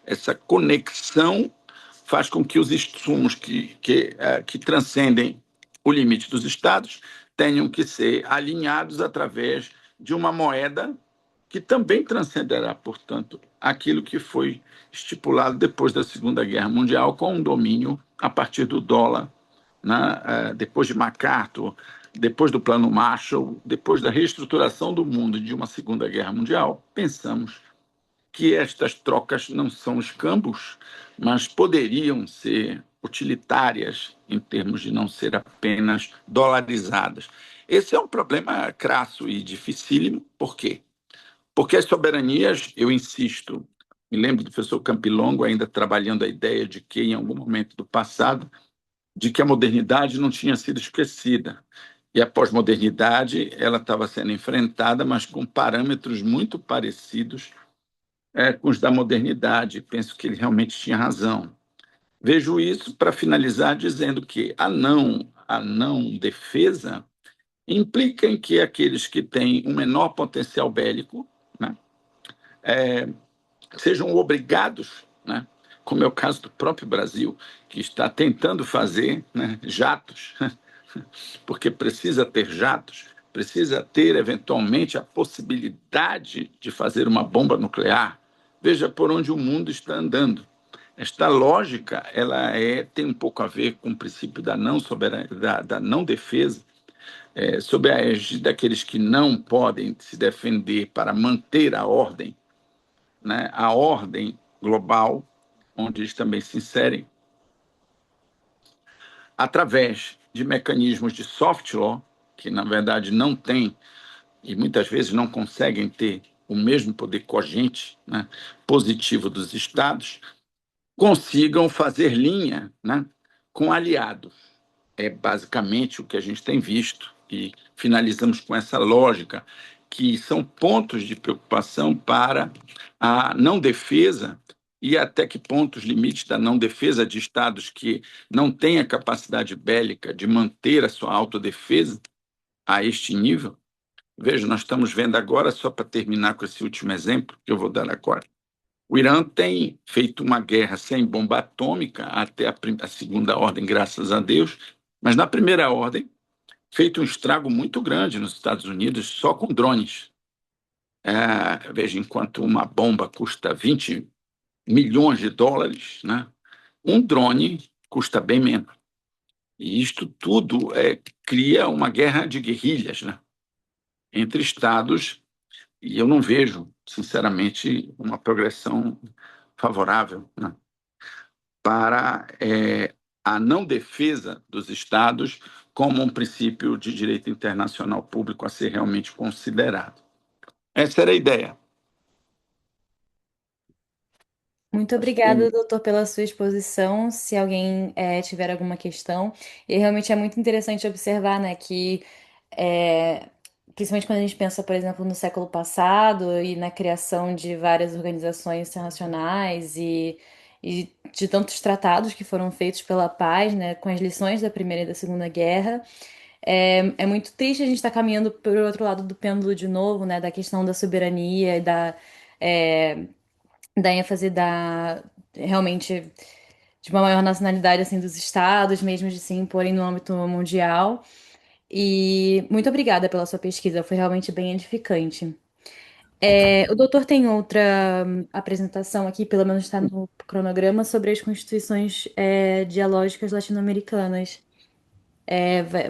Essa conexão faz com que os insumos que transcendem o limite dos estados tenham que ser alinhados através de uma moeda que também transcenderá, portanto, aquilo que foi estipulado depois da Segunda Guerra Mundial, com um domínio a partir do dólar, né? Depois de MacArthur, depois do Plano Marshall, depois da reestruturação do mundo de uma Segunda Guerra Mundial, pensamos que estas trocas não são escambos, mas poderiam ser utilitárias em termos de não ser apenas dolarizadas. Esse é um problema crasso e dificílimo. Por quê? Porque as soberanias, eu insisto, me lembro do professor Campilongo ainda trabalhando a ideia de que, em algum momento do passado, de que a modernidade não tinha sido esquecida. E a pós-modernidade ela estava sendo enfrentada, mas com parâmetros muito parecidos com os da modernidade. Penso que ele realmente tinha razão. Vejo isso para finalizar dizendo que a não defesa implica em que aqueles que têm um menor potencial bélico, né, sejam obrigados, né, como é o caso do próprio Brasil, que está tentando fazer, né, jatos, porque precisa ter jatos, precisa ter, eventualmente, a possibilidade de fazer uma bomba nuclear. Veja por onde o mundo está andando. Esta lógica tem um pouco a ver com o princípio da não soberania, da não defesa, sob a égide daqueles que não podem se defender para manter a ordem, né, a ordem global, onde eles também se inserem, através de mecanismos de soft law, que na verdade não têm e muitas vezes não conseguem ter o mesmo poder cogente, né, positivo dos estados, consigam fazer linha, né, com aliados. É basicamente o que a gente tem visto. E finalizamos com essa lógica, que são pontos de preocupação para a não defesa e até que ponto os limites da não defesa de estados que não têm a capacidade bélica de manter a sua autodefesa a este nível. Veja, nós estamos vendo agora, só para terminar com esse último exemplo que eu vou dar agora, o Irã tem feito uma guerra sem bomba atômica até a segunda ordem, graças a Deus, mas na primeira ordem, feito um estrago muito grande nos Estados Unidos só com drones. Veja, enquanto uma bomba custa 20 milhões de dólares, né, um drone custa bem menos. E isto tudo cria uma guerra de guerrilhas, né, entre estados, e eu não vejo, sinceramente, uma progressão favorável, né, para a não defesa dos estados como um princípio de direito internacional público a ser realmente considerado. Essa era a ideia. Muito Acho que obrigada, doutor, pela sua exposição. Se alguém tiver alguma questão, e realmente é muito interessante observar, né, que principalmente quando a gente pensa, por exemplo, no século passado e na criação de várias organizações internacionais e de tantos tratados que foram feitos pela paz, né, com as lições da Primeira e da Segunda Guerra. É muito triste a gente estar caminhando para o outro lado do pêndulo de novo, né, da questão da soberania e é, da ênfase realmente de uma maior nacionalidade assim dos estados, mesmo de se imporem no âmbito mundial. E muito obrigada pela sua pesquisa, foi realmente bem edificante. O doutor tem outra apresentação aqui, pelo menos está no cronograma, sobre as constituições dialógicas latino-americanas.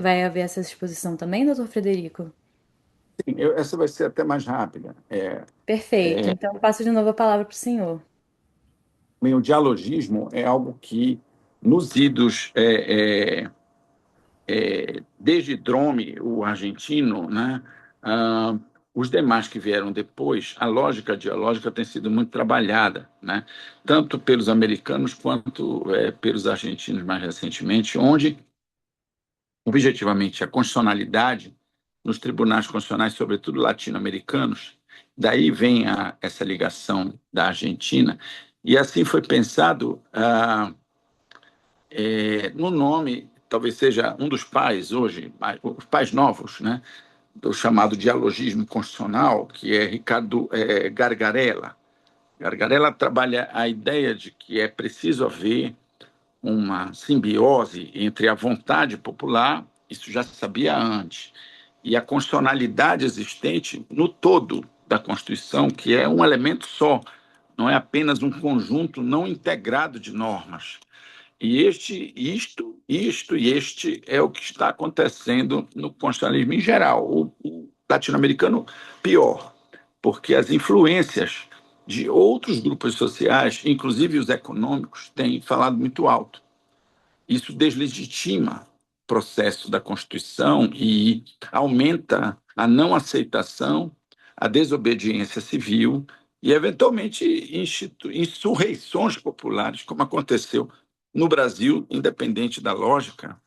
Vai haver essa exposição também, doutor Frederico? Sim, essa vai ser até mais rápida. Perfeito. Então, passo de novo a palavra para o senhor. O dialogismo é algo que, nos idos, desde Drome, o argentino, né, os demais que vieram depois, a lógica dialógica tem sido muito trabalhada, né, tanto pelos americanos quanto pelos argentinos mais recentemente, onde, objetivamente, a constitucionalidade nos tribunais constitucionais, sobretudo latino-americanos, daí vem essa ligação da Argentina, e assim foi pensado no nome, talvez seja um dos pais hoje, os pais novos, né, do chamado dialogismo constitucional, que é Ricardo Gargarella. Gargarella trabalha a ideia de que é preciso haver uma simbiose entre a vontade popular isso já se sabia antes. E a constitucionalidade existente no todo da Constituição, que é um elemento só, não é apenas um conjunto não integrado de normas. E este é o que está acontecendo no constitucionalismo em geral. O latino-americano, pior, porque as influências de outros grupos sociais, inclusive os econômicos, têm falado muito alto. Isso deslegitima o processo da Constituição e aumenta a não aceitação, a desobediência civil e, eventualmente, insurreições populares, como aconteceu no Brasil, independente da lógica.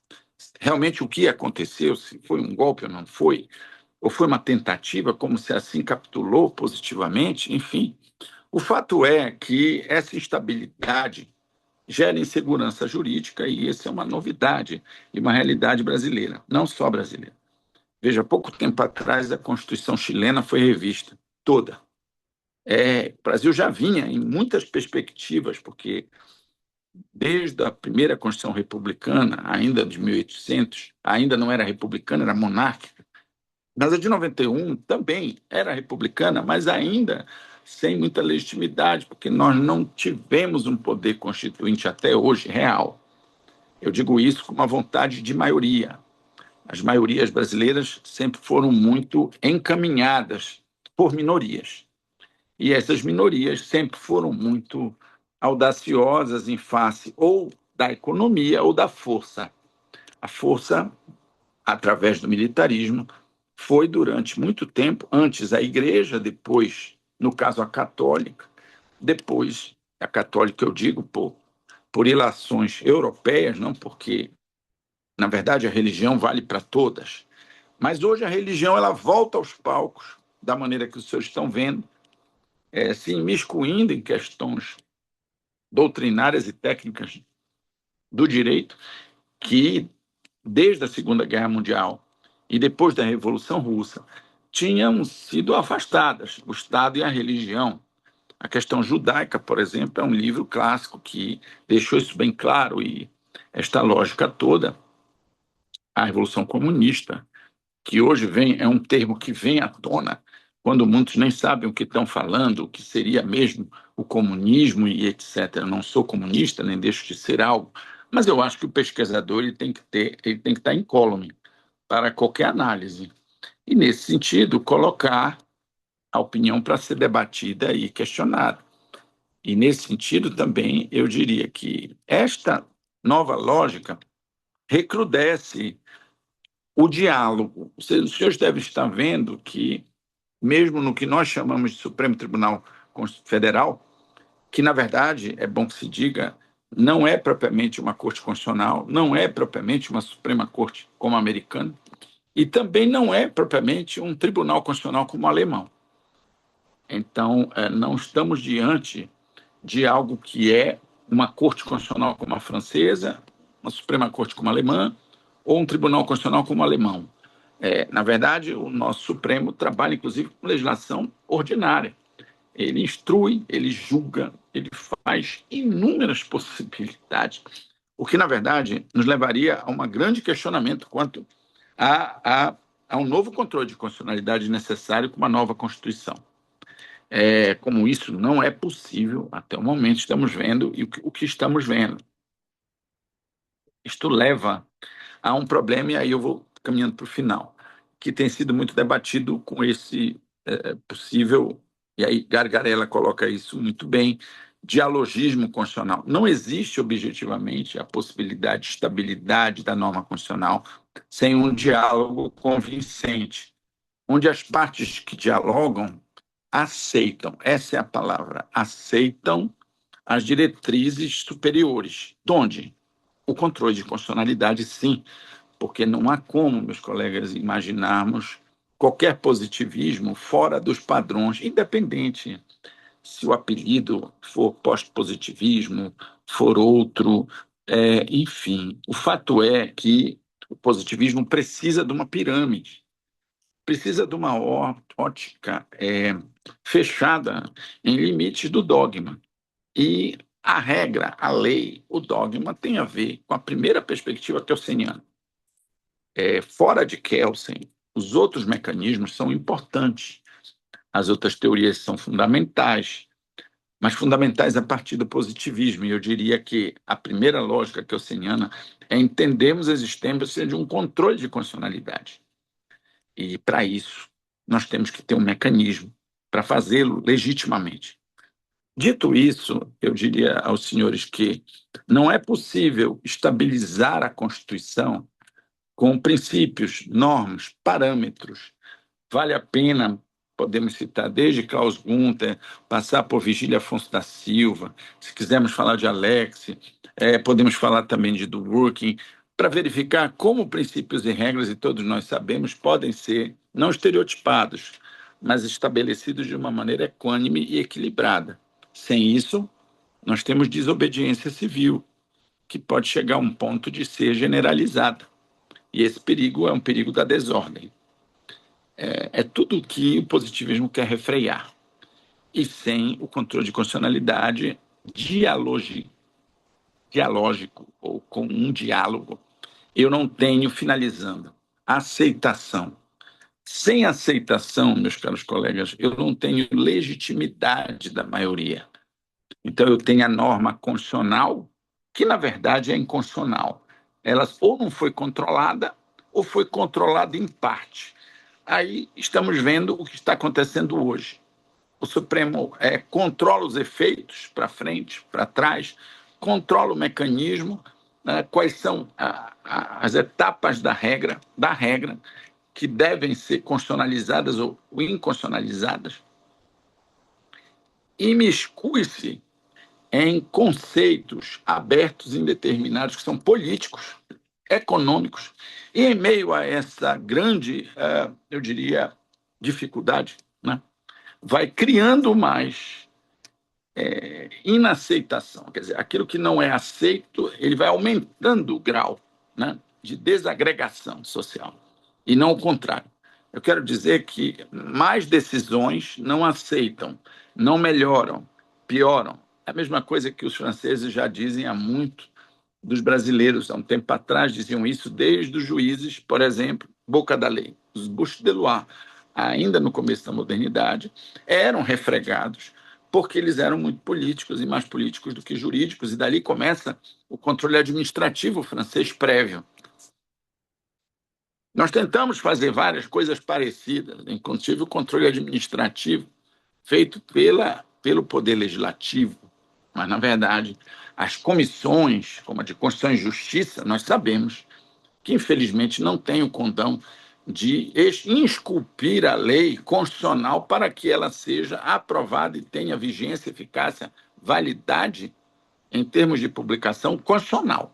Realmente, o que aconteceu, se foi um golpe ou não foi, ou foi uma tentativa, como se assim capitulou positivamente, enfim. O fato é que essa instabilidade gera insegurança jurídica e isso é uma novidade e uma realidade brasileira, não só brasileira. Veja, pouco tempo atrás a Constituição chilena foi revista toda. O Brasil já vinha em muitas perspectivas, porque desde a primeira Constituição republicana, ainda de 1800, ainda não era republicana, era monárquica, mas a de 91 também era republicana, mas ainda sem muita legitimidade, porque nós não tivemos um poder constituinte até hoje real. Eu digo isso com uma vontade de maioria. As maiorias brasileiras sempre foram muito encaminhadas por minorias. E essas minorias sempre foram muito audaciosas em face ou da economia ou da força. A força, através do militarismo, foi durante muito tempo, antes a igreja, depois, no caso, a católica, depois, a católica eu digo por ilações europeias, não porque, na verdade, a religião vale para todas, mas hoje a religião ela volta aos palcos, da maneira que os senhores estão vendo, se imiscuindo em questões doutrinárias e técnicas do direito, que desde a Segunda Guerra Mundial e depois da Revolução Russa tinham sido afastadas, o Estado e a religião. A questão judaica, por exemplo, é um livro clássico que deixou isso bem claro, e esta lógica toda, a Revolução Comunista, que hoje é um termo que vem à tona quando muitos nem sabem o que estão falando, o que seria mesmo o comunismo e etc. Eu não sou comunista, nem deixo de ser algo, mas eu acho que o pesquisador ele tem que estar incólume para qualquer análise. E, nesse sentido, colocar a opinião para ser debatida e questionada. E, nesse sentido, também, eu diria que esta nova lógica recrudesce o diálogo. Os senhores devem estar vendo que, mesmo no que nós chamamos de Supremo Tribunal Federal, que, na verdade, é bom que se diga, não é propriamente uma corte constitucional, não é propriamente uma Suprema Corte como a americana, e também não é propriamente um tribunal constitucional como o alemão. Então, não estamos diante de algo que é uma corte constitucional como a francesa, uma Suprema Corte como a alemã, ou um tribunal constitucional como o alemão. Na verdade, o nosso Supremo trabalha, inclusive, com legislação ordinária. Ele instrui, ele julga, ele faz inúmeras possibilidades, o que, na verdade, nos levaria a um grande questionamento quanto a um novo controle de constitucionalidade necessário com uma nova Constituição. Como isso não é possível, até o momento estamos vendo, e o que estamos vendo. Isto leva a um problema, e aí eu vou caminhando para o final, que tem sido muito debatido com esse possível, e aí Gargarella coloca isso muito bem, dialogismo constitucional. Não existe objetivamente a possibilidade de estabilidade da norma constitucional sem um diálogo convincente, onde as partes que dialogam aceitam, essa é a palavra, aceitam as diretrizes superiores. De onde? O controle de constitucionalidade, sim, porque não há como, meus colegas, imaginarmos qualquer positivismo fora dos padrões, independente se o apelido for pós-positivismo, for outro, enfim. O fato é que o positivismo precisa de uma pirâmide, precisa de uma ótica fechada em limites do dogma. E a regra, a lei, o dogma tem a ver com a primeira perspectiva kelseniana. Fora de Kelsen, os outros mecanismos são importantes. As outras teorias são fundamentais, mas fundamentais a partir do positivismo. E eu diria que a primeira lógica kelseniana é entendermos a existência de um controle de constitucionalidade. E, para isso, nós temos que ter um mecanismo para fazê-lo legitimamente. Dito isso, eu diria aos senhores que não é possível estabilizar a Constituição com princípios, normas, parâmetros. Vale a pena, podemos citar desde Klaus Gunther, passar por Vigílio Afonso da Silva, se quisermos falar de Alex, podemos falar também de Dworkin, para verificar como princípios e regras, e todos nós sabemos, podem ser não estereotipados, mas estabelecidos de uma maneira equânime e equilibrada. Sem isso, nós temos desobediência civil, que pode chegar a um ponto de ser generalizada. E esse perigo é um perigo da desordem. É tudo o que o positivismo quer refrear. E sem o controle de constitucionalidade dialógico, ou com um diálogo, eu não tenho, finalizando, aceitação. Sem aceitação, meus caros colegas, eu não tenho legitimidade da maioria. Então, eu tenho a norma constitucional, que, na verdade, é inconstitucional. Ela ou não foi controlada, ou foi controlada em parte. Aí estamos vendo o que está acontecendo hoje. O Supremo controla os efeitos para frente, para trás, controla o mecanismo, né, quais são as etapas da regra, que devem ser constitucionalizadas ou inconstitucionalizadas, e imiscui-se em conceitos abertos e indeterminados que são políticos, econômicos, e em meio a essa grande, eu diria, dificuldade, né, vai criando mais inaceitação. Quer dizer, aquilo que não é aceito, ele vai aumentando o grau, né, de desagregação social, e não o contrário. Eu quero dizer que mais decisões não aceitam, não melhoram, pioram. É a mesma coisa que os franceses já dizem há muito dos brasileiros. Há um tempo atrás diziam isso desde os juízes, por exemplo, boca da lei. Os Bouches de Loire, ainda no começo da modernidade, eram refregados porque eles eram muito políticos e mais políticos do que jurídicos, e dali começa o controle administrativo francês prévio. Nós tentamos fazer várias coisas parecidas, inclusive o controle administrativo feito pelo Poder Legislativo, mas, na verdade, as comissões, como a de Constituição e Justiça, nós sabemos que, infelizmente, não tem o condão de esculpir a lei constitucional para que ela seja aprovada e tenha vigência, eficácia, validade em termos de publicação constitucional.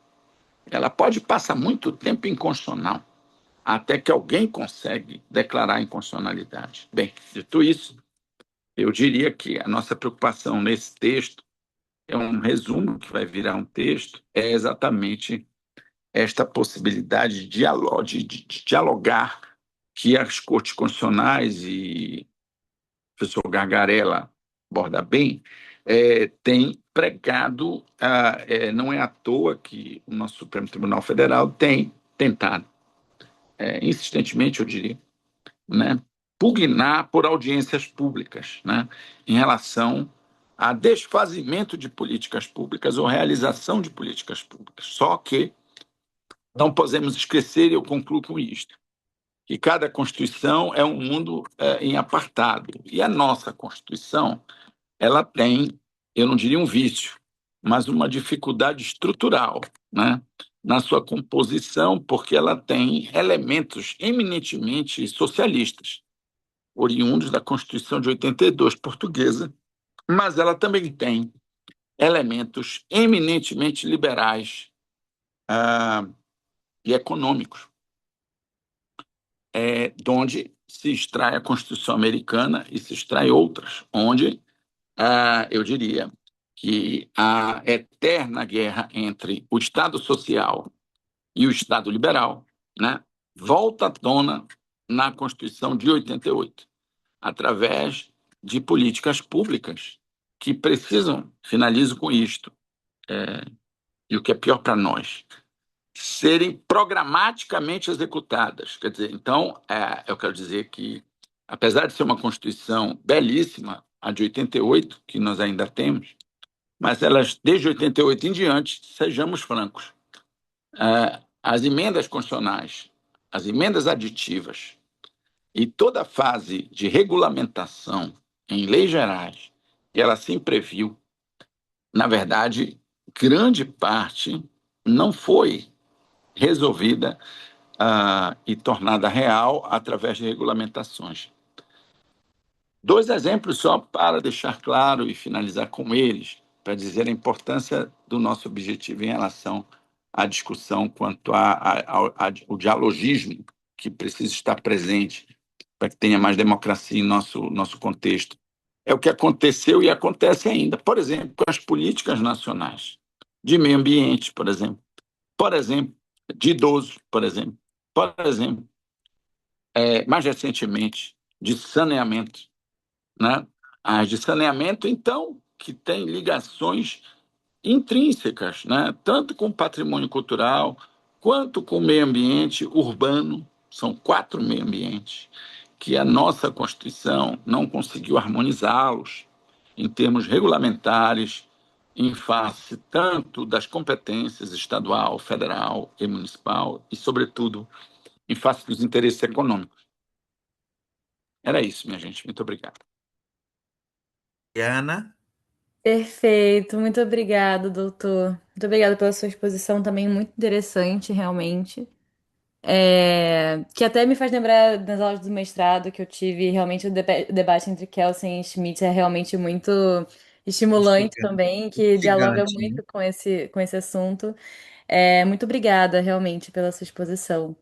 Ela pode passar muito tempo inconstitucional, até que alguém consegue declarar inconstitucionalidade. Bem, dito isso, eu diria que a nossa preocupação nesse texto é um resumo que vai virar um texto, é exatamente esta possibilidade de dialogar que as cortes constitucionais, e o professor Gargarella aborda bem, tem pregado. Não é à toa que o nosso Supremo Tribunal Federal tem tentado, insistentemente, eu diria, né, pugnar por audiências públicas, né, em relação a desfazimento de políticas públicas ou realização de políticas públicas. Só que não podemos esquecer, e eu concluo com isto, que cada Constituição é um mundo em apartado. E a nossa Constituição, ela tem, eu não diria um vício, mas uma dificuldade estrutural, né, na sua composição, porque ela tem elementos eminentemente socialistas, oriundos da Constituição de 82 portuguesa, mas ela também tem elementos eminentemente liberais e econômicos, de onde se extrai a Constituição americana e se extrai outras, onde eu diria que a eterna guerra entre o Estado social e o Estado liberal, né, volta à tona na Constituição de 88, através de políticas públicas que precisam, finalizo com isto, e o que é pior para nós, serem programaticamente executadas. Quer dizer, então, eu quero dizer que, apesar de ser uma Constituição belíssima, a de 88, que nós ainda temos, mas elas, desde 88 em diante, sejamos francos, as emendas constitucionais, as emendas aditivas e toda a fase de regulamentação em leis gerais que ela se previu, na verdade, grande parte não foi resolvida e tornada real através de regulamentações. Dois exemplos só para deixar claro e finalizar com eles, para dizer a importância do nosso objetivo em relação à discussão quanto ao dialogismo que precisa estar presente para que tenha mais democracia em nosso contexto. É o que aconteceu e acontece ainda, por exemplo, com as políticas nacionais de meio ambiente, por exemplo, de idosos, por exemplo, mais recentemente, de saneamento, né? As de saneamento, então, que tem ligações intrínsecas, né? Tanto com o patrimônio cultural, quanto com o meio ambiente urbano, são 4 meio ambientes, que a nossa Constituição não conseguiu harmonizá-los em termos regulamentares, em face tanto das competências estadual, federal e municipal, e, sobretudo, em face dos interesses econômicos. Era isso, minha gente. Muito obrigado. Ana? Perfeito, muito obrigada, doutor. Muito obrigada pela sua exposição também, muito interessante, realmente. Que até me faz lembrar das aulas do mestrado que eu tive, realmente o debate entre Kelsen e Schmitt é realmente muito estimulante Instigante, também, que dialoga instigante, né? muito com esse assunto. Muito obrigada, realmente, pela sua exposição.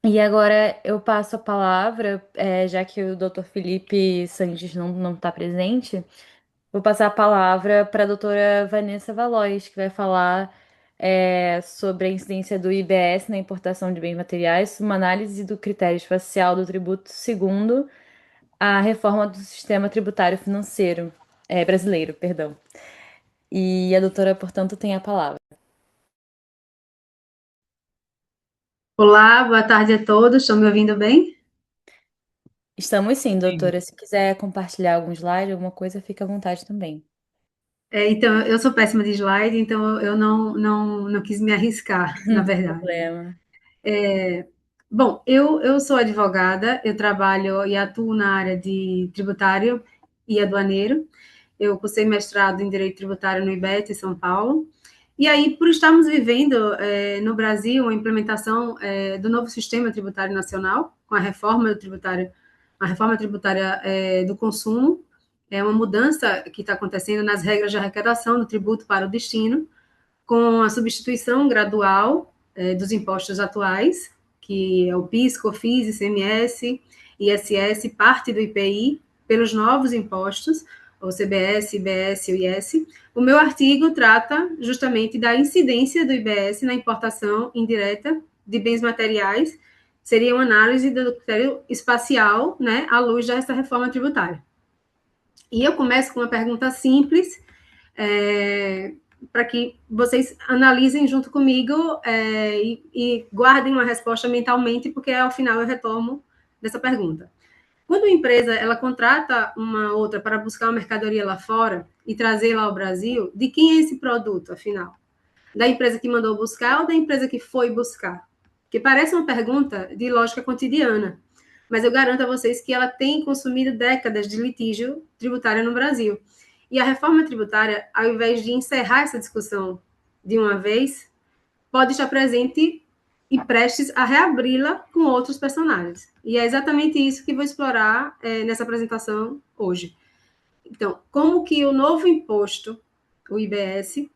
E agora eu passo a palavra, já que o doutor Felipe Sanches não está presente. Vou passar a palavra para a doutora Vanessa Valois, que vai falar sobre a incidência do IBS na importação de bens materiais, uma análise do critério espacial do tributo segundo a reforma do sistema tributário financeiro brasileiro, perdão. E a doutora, portanto, tem a palavra. Olá, boa tarde a todos. Estão me ouvindo bem? Estamos sim, Sim. doutora. Se quiser compartilhar algum slide, alguma coisa, fica à vontade também. Então, eu sou péssima de slide, então eu não quis me arriscar, na Sem verdade. problema. Bom, eu sou advogada, eu trabalho e atuo na área de tributário e aduaneiro. Eu cursei mestrado em Direito Tributário no IBET, em São Paulo. E aí, por estarmos vivendo no Brasil a implementação do novo sistema tributário nacional, com a reforma tributária do consumo, é uma mudança que está acontecendo nas regras de arrecadação do tributo para o destino, com a substituição gradual dos impostos atuais, que é o PIS, COFINS, ICMS, ISS, parte do IPI, pelos novos impostos, o CBS, IBS e o IS. O meu artigo trata justamente da incidência do IBS na importação indireta de bens materiais, seria uma análise do critério espacial, né, à luz dessa reforma tributária. E eu começo com uma pergunta simples, para que vocês analisem junto comigo e guardem uma resposta mentalmente, porque ao final eu retomo dessa pergunta. Quando uma empresa ela contrata uma outra para buscar uma mercadoria lá fora e trazê-la ao Brasil, de quem é esse produto, afinal? Da empresa que mandou buscar ou da empresa que foi buscar? Que parece uma pergunta de lógica cotidiana, mas eu garanto a vocês que ela tem consumido décadas de litígio tributário no Brasil. E a reforma tributária, ao invés de encerrar essa discussão de uma vez, pode estar presente e prestes a reabri-la com outros personagens. E é exatamente isso que vou explorar nessa apresentação hoje. Então, como que o novo imposto, o IBS,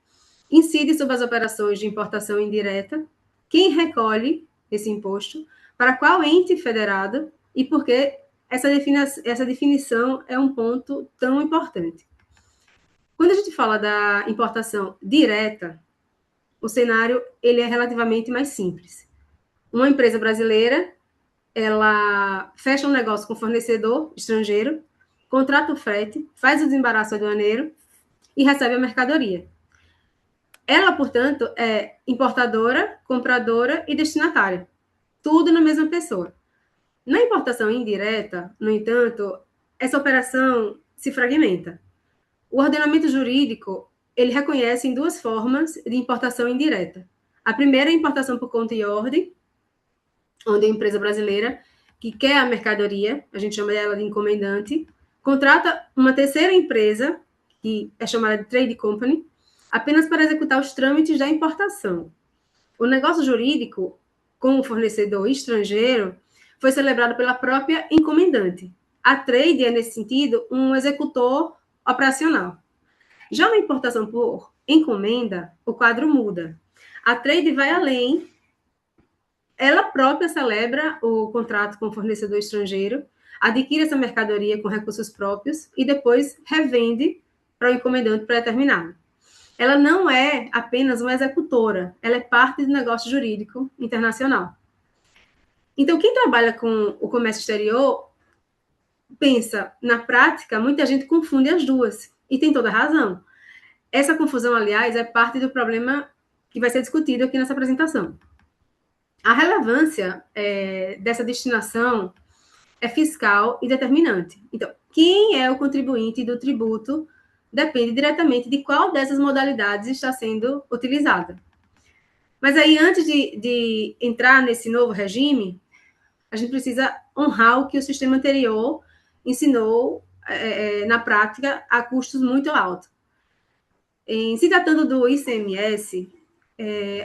incide sobre as operações de importação indireta, quem recolhe esse imposto, para qual ente federado e por que essa definição é um ponto tão importante. Quando a gente fala da importação direta, o cenário ele é relativamente mais simples. Uma empresa brasileira, ela fecha um negócio com um fornecedor estrangeiro, contrata o frete, faz o desembaraço aduaneiro e recebe a mercadoria. Ela, portanto, é importadora, compradora e destinatária. Tudo na mesma pessoa. Na importação indireta, no entanto, essa operação se fragmenta. O ordenamento jurídico, ele reconhece em duas formas de importação indireta. A primeira é a importação por conta e ordem, onde a empresa brasileira que quer a mercadoria, a gente chama ela de encomendante, contrata uma terceira empresa, que é chamada de trade company, apenas para executar os trâmites da importação. O negócio jurídico com o fornecedor estrangeiro foi celebrado pela própria encomendante. A trade é, nesse sentido, um executor operacional. Já na importação por encomenda, o quadro muda. A trade vai além, ela própria celebra o contrato com o fornecedor estrangeiro, adquire essa mercadoria com recursos próprios e depois revende para o encomendante pré-determinado. Ela não é apenas uma executora, ela é parte do negócio jurídico internacional. Então, quem trabalha com o comércio exterior pensa, na prática, muita gente confunde as duas, e tem toda a razão. Essa confusão, aliás, é parte do problema que vai ser discutido aqui nessa apresentação. A relevância dessa destinação é fiscal e determinante. Então, quem é o contribuinte do tributo depende diretamente de qual dessas modalidades está sendo utilizada. Mas aí, antes de entrar nesse novo regime, a gente precisa honrar o que o sistema anterior ensinou na prática a custos muito altos. Em se tratando do ICMS,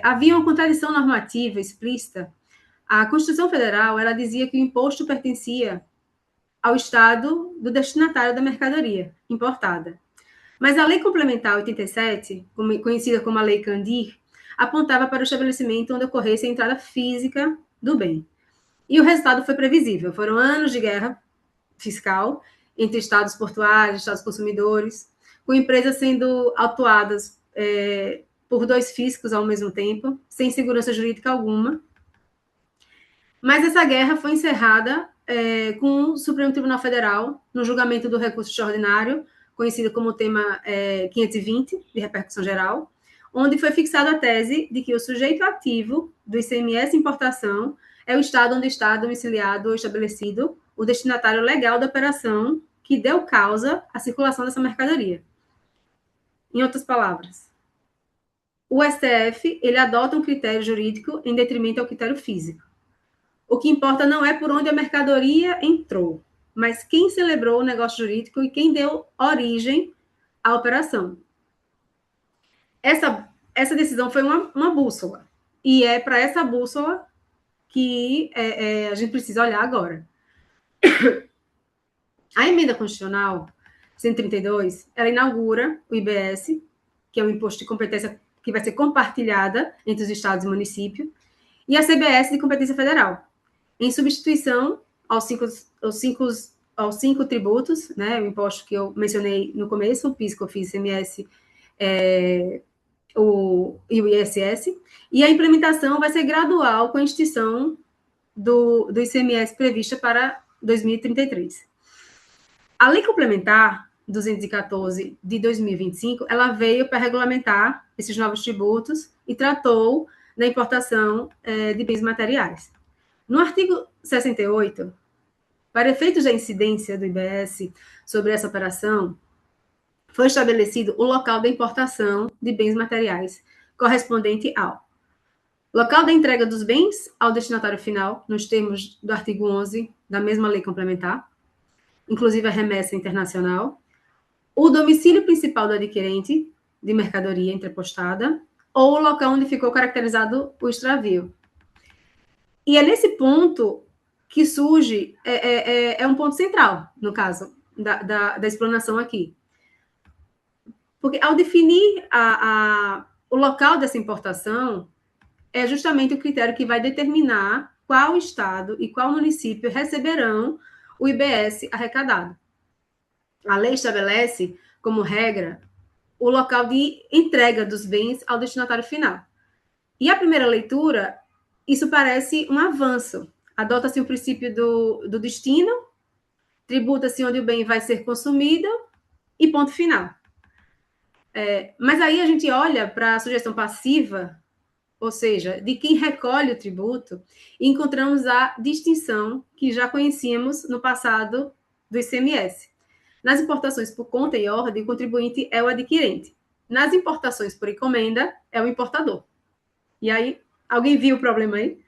havia uma contradição normativa explícita. A Constituição Federal, ela dizia que o imposto pertencia ao Estado do destinatário da mercadoria importada. Mas a Lei Complementar 87, conhecida como a Lei Candir, apontava para o estabelecimento onde ocorresse a entrada física do bem. E o resultado foi previsível. Foram anos de guerra fiscal entre estados portuários, estados consumidores, com empresas sendo autuadas por dois fiscos ao mesmo tempo, sem segurança jurídica alguma. Mas essa guerra foi encerrada com o Supremo Tribunal Federal, no julgamento do recurso extraordinário, conhecido como tema 520, de repercussão geral, onde foi fixada a tese de que o sujeito ativo do ICMS importação é o Estado onde está domiciliado ou estabelecido o destinatário legal da operação que deu causa à circulação dessa mercadoria. Em outras palavras, o STF ele adota um critério jurídico em detrimento ao critério físico. O que importa não é por onde a mercadoria entrou, mas quem celebrou o negócio jurídico e quem deu origem à operação. Essa decisão foi uma bússola, e é para essa bússola que a gente precisa olhar agora. A emenda constitucional 132, ela inaugura o IBS, que é um imposto de competência que vai ser compartilhada entre os estados e municípios, e a CBS de competência federal, em substituição aos cinco tributos, né, o imposto que eu mencionei no começo, o PIS, COFINS, ICMS e o ISS, e a implementação vai ser gradual com a extinção do ICMS prevista para 2033. A Lei Complementar 214 de 2025, ela veio para regulamentar esses novos tributos e tratou da importação de bens materiais. No artigo 68, para efeitos da incidência do IBS sobre essa operação, foi estabelecido o local da importação de bens materiais, correspondente ao local da entrega dos bens ao destinatário final, nos termos do artigo 11 da mesma lei complementar, inclusive a remessa internacional, o domicílio principal do adquirente de mercadoria entrepostada, ou o local onde ficou caracterizado o extravio. E é nesse ponto que surge, um ponto central, no caso, da explanação aqui. Porque ao definir o local dessa importação, é justamente o critério que vai determinar qual estado e qual município receberão o IBS arrecadado. A lei estabelece, como regra, o local de entrega dos bens ao destinatário final. E a primeira leitura, isso parece um avanço. Adota-se o princípio do destino, tributa-se onde o bem vai ser consumido e ponto final. Mas aí a gente olha para a sujeição passiva, ou seja, de quem recolhe o tributo, e encontramos a distinção que já conhecíamos no passado do ICMS. Nas importações por conta e ordem, o contribuinte é o adquirente. Nas importações por encomenda, é o importador. E aí, alguém viu o problema aí?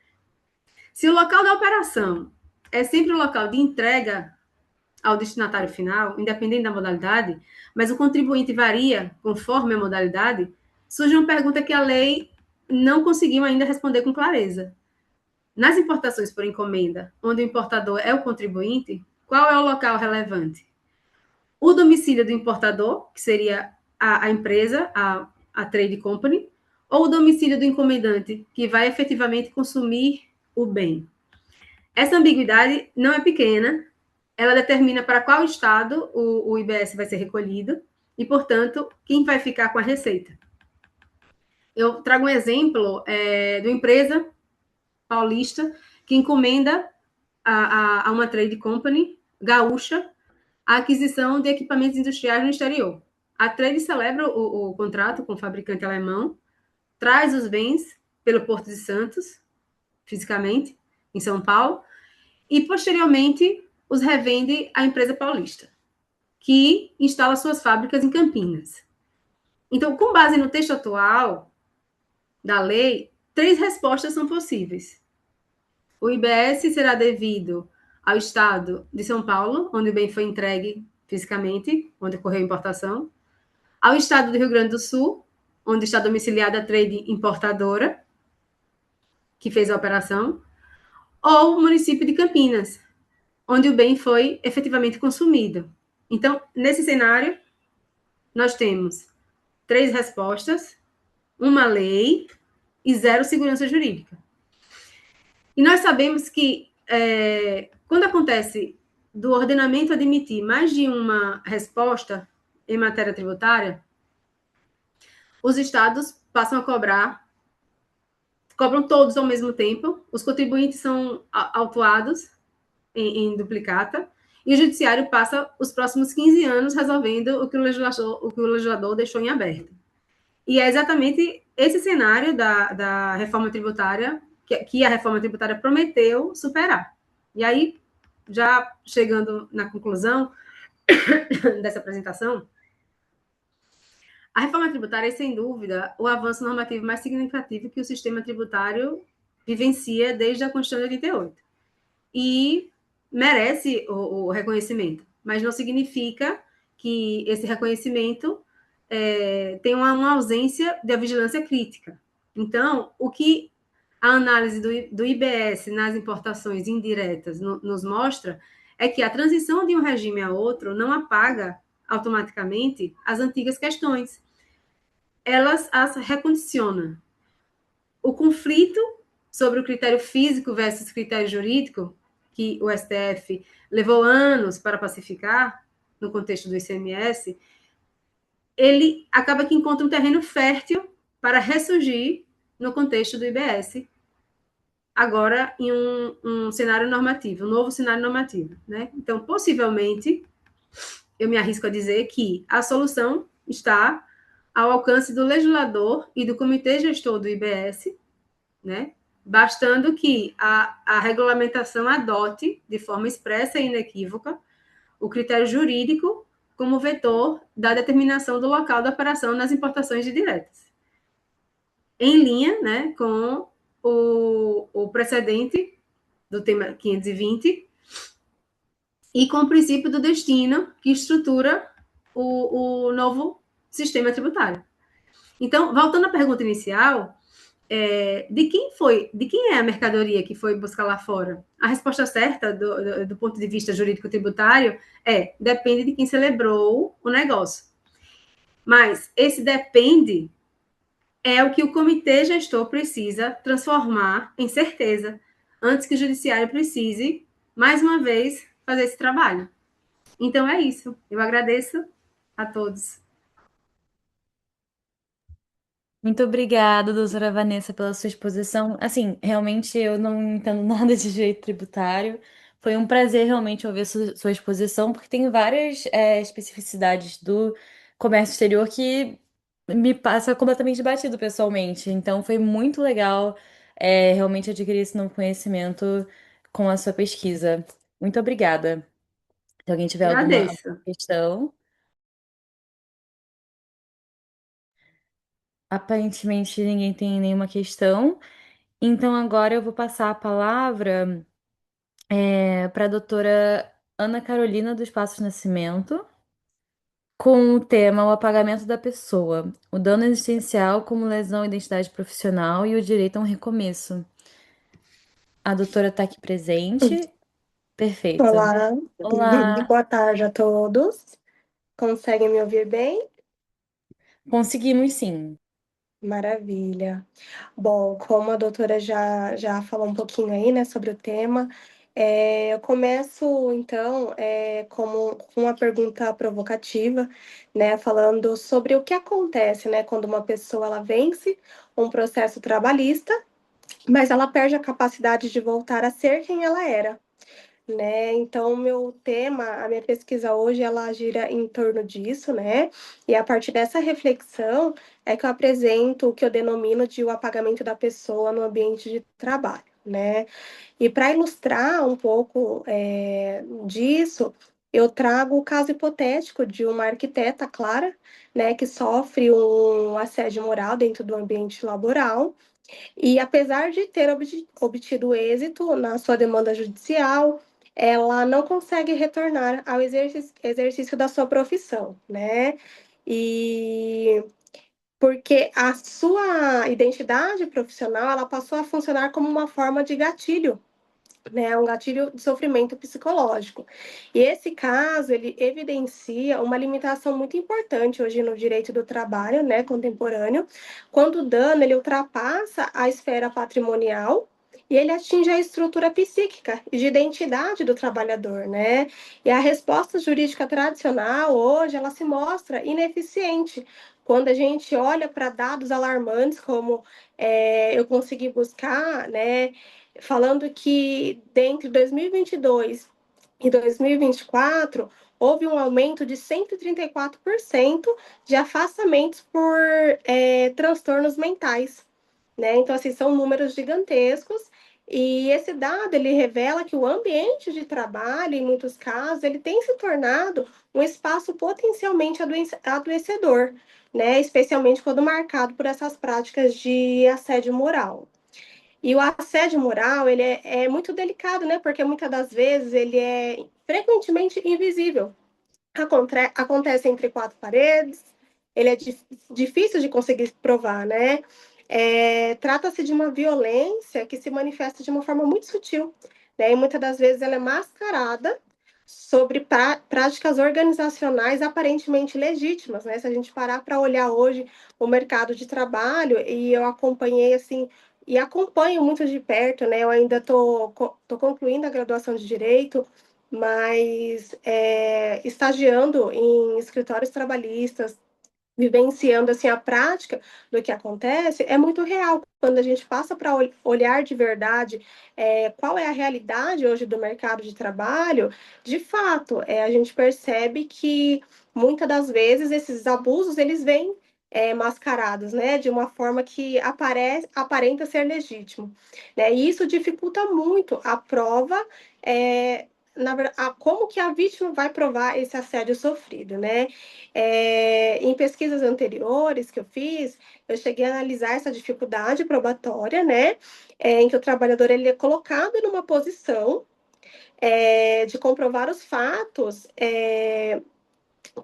Se o local da operação é sempre o local de entrega ao destinatário final, independente da modalidade, mas o contribuinte varia conforme a modalidade, surge uma pergunta que a lei não conseguiu ainda responder com clareza. Nas importações por encomenda, onde o importador é o contribuinte, qual é o local relevante? O domicílio do importador, que seria a empresa, a trade company, ou o domicílio do encomendante, que vai efetivamente consumir o bem. Essa ambiguidade não é pequena, ela determina para qual estado o IBS vai ser recolhido e, portanto, quem vai ficar com a receita. Eu trago um exemplo de uma empresa paulista que encomenda a uma trade company gaúcha a aquisição de equipamentos industriais no exterior. A trade celebra o contrato com o fabricante alemão, traz os bens pelo Porto de Santos, fisicamente, em São Paulo, e, posteriormente, os revende à empresa paulista, que instala suas fábricas em Campinas. Então, com base no texto atual da lei, 3 respostas são possíveis. O IBS será devido ao estado de São Paulo, onde o bem foi entregue fisicamente, onde ocorreu a importação, ao estado do Rio Grande do Sul, onde está domiciliada a trade importadora, que fez a operação, ou o município de Campinas, onde o bem foi efetivamente consumido. Então, nesse cenário, nós temos 3 respostas, uma lei e 0 segurança jurídica. E nós sabemos que, quando acontece do ordenamento admitir mais de uma resposta em matéria tributária, os estados passam a cobram todos ao mesmo tempo, os contribuintes são autuados em duplicata, e o judiciário passa os próximos 15 anos resolvendo o que o legislador deixou em aberto. E é exatamente esse cenário da reforma tributária que a reforma tributária prometeu superar. E aí, já chegando na conclusão dessa apresentação, a reforma tributária é, sem dúvida, o avanço normativo mais significativo que o sistema tributário vivencia desde a Constituição de 88. E merece o reconhecimento, mas não significa que esse reconhecimento tem uma ausência da vigilância crítica. Então, o que a análise do IBS nas importações indiretas nos mostra é que a transição de um regime a outro não apaga automaticamente as antigas questões. Elas as recondicionam. O conflito sobre o critério físico versus critério jurídico, que o STF levou anos para pacificar, no contexto do ICMS, ele acaba que encontra um terreno fértil para ressurgir no contexto do IBS, agora em um cenário normativo, um novo cenário normativo, né? Então, possivelmente, eu me arrisco a dizer que a solução está ao alcance do legislador e do comitê gestor do IBS, né? Bastando que a regulamentação adote, de forma expressa e inequívoca, o critério jurídico como vetor da determinação do local da operação nas importações diretas. Em linha, né, com o precedente do tema 520 e com o princípio do destino que estrutura o novo sistema tributário. Então, voltando à pergunta inicial, de quem é a mercadoria que foi buscar lá fora? A resposta certa, do ponto de vista jurídico-tributário, depende de quem celebrou o negócio. Mas esse depende é o que o comitê gestor precisa transformar em certeza, antes que o judiciário precise, mais uma vez, fazer esse trabalho. Então, é isso. Eu agradeço a todos. Muito obrigada, doutora Vanessa, pela sua exposição. Assim, realmente eu não entendo nada de direito tributário. Foi um prazer realmente ouvir sua exposição, porque tem várias especificidades do comércio exterior que me passa completamente batido pessoalmente. Então foi muito legal, realmente adquirir esse novo conhecimento com a sua pesquisa. Muito obrigada. Se alguém tiver alguma Agradeço. questão, aparentemente ninguém tem nenhuma questão. Então agora eu vou passar a palavra para a doutora Ana Carolina dos Passos Nascimento, com o tema O Apagamento da Pessoa, o dano existencial como lesão à identidade profissional e o direito a um recomeço. A doutora está aqui presente. Perfeito. Olá, Olá, boa tarde a todos. Conseguem me ouvir bem? conseguimos sim. Maravilha. Bom, como a doutora já falou um pouquinho aí, né, sobre o tema, eu começo então com uma pergunta provocativa, né, falando sobre o que acontece, né, quando uma pessoa ela vence um processo trabalhista, mas ela perde a capacidade de voltar a ser quem ela era. Né? Então, o meu tema, a minha pesquisa hoje, ela gira em torno disso, né? E a partir dessa reflexão é que eu apresento o que eu denomino de o apagamento da pessoa no ambiente de trabalho, né? E para ilustrar um pouco disso, eu trago o caso hipotético de uma arquiteta, Clara, né, que sofre um assédio moral dentro do ambiente laboral e apesar de ter obtido êxito na sua demanda judicial, ela não consegue retornar ao exercício da sua profissão, né? E porque a sua identidade profissional, ela passou a funcionar como uma forma de gatilho, né, um gatilho de sofrimento psicológico. E esse caso, ele evidencia uma limitação muito importante hoje no direito do trabalho, né, contemporâneo, quando o dano ele ultrapassa a esfera patrimonial e ele atinge a estrutura psíquica e de identidade do trabalhador, né? E a resposta jurídica tradicional hoje ela se mostra ineficiente quando a gente olha para dados alarmantes como eu consegui buscar, né? Falando que dentre 2022 e 2024 houve um aumento de 134% de afastamentos por transtornos mentais, né? Então, assim, são números gigantescos e esse dado ele revela que o ambiente de trabalho, em muitos casos, ele tem se tornado um espaço potencialmente adoecedor, né? Especialmente quando marcado por essas práticas de assédio moral. E o assédio moral, ele é muito delicado, né? Porque muitas das vezes ele é frequentemente invisível. Acontece entre quatro paredes, ele é difícil de conseguir provar, né? Trata-se de uma violência que se manifesta de uma forma muito sutil, né? E muitas das vezes ela é mascarada sobre práticas organizacionais aparentemente legítimas, né? Se a gente parar para olhar hoje o mercado de trabalho, e eu acompanhei assim, e acompanho muito de perto, né? Eu ainda tô concluindo a graduação de Direito, mas estagiando em escritórios trabalhistas, vivenciando assim a prática do que acontece, é muito real. Quando a gente passa para olhar de verdade qual é a realidade hoje do mercado de trabalho, de fato, a gente percebe que muitas das vezes esses abusos eles vêm mascarados, né, de uma forma que aparenta ser legítimo, né? E isso dificulta muito a prova na verdade, como que a vítima vai provar esse assédio sofrido, né? Em pesquisas anteriores que eu fiz, eu cheguei a analisar essa dificuldade probatória, né? Em que o trabalhador ele é colocado numa posição de comprovar os fatos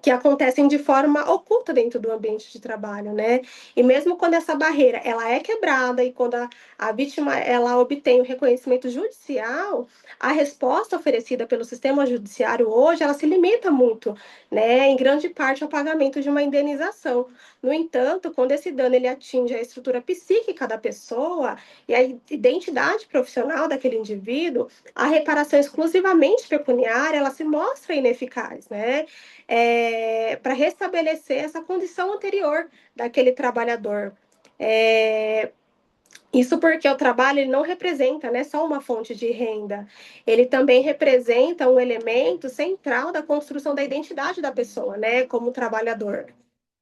que acontecem de forma oculta dentro do ambiente de trabalho, né? E mesmo quando essa barreira ela é quebrada e quando a vítima ela obtém o reconhecimento judicial, a resposta oferecida pelo sistema judiciário hoje ela se limita muito, né? Em grande parte ao pagamento de uma indenização. No entanto, quando esse dano ele atinge a estrutura psíquica da pessoa e a identidade profissional daquele indivíduo, a reparação exclusivamente pecuniária ela se mostra ineficaz, né? Para restabelecer essa condição anterior daquele trabalhador. Isso porque o trabalho ele não representa, né, só uma fonte de renda, ele também representa um elemento central da construção da identidade da pessoa, né, como trabalhador.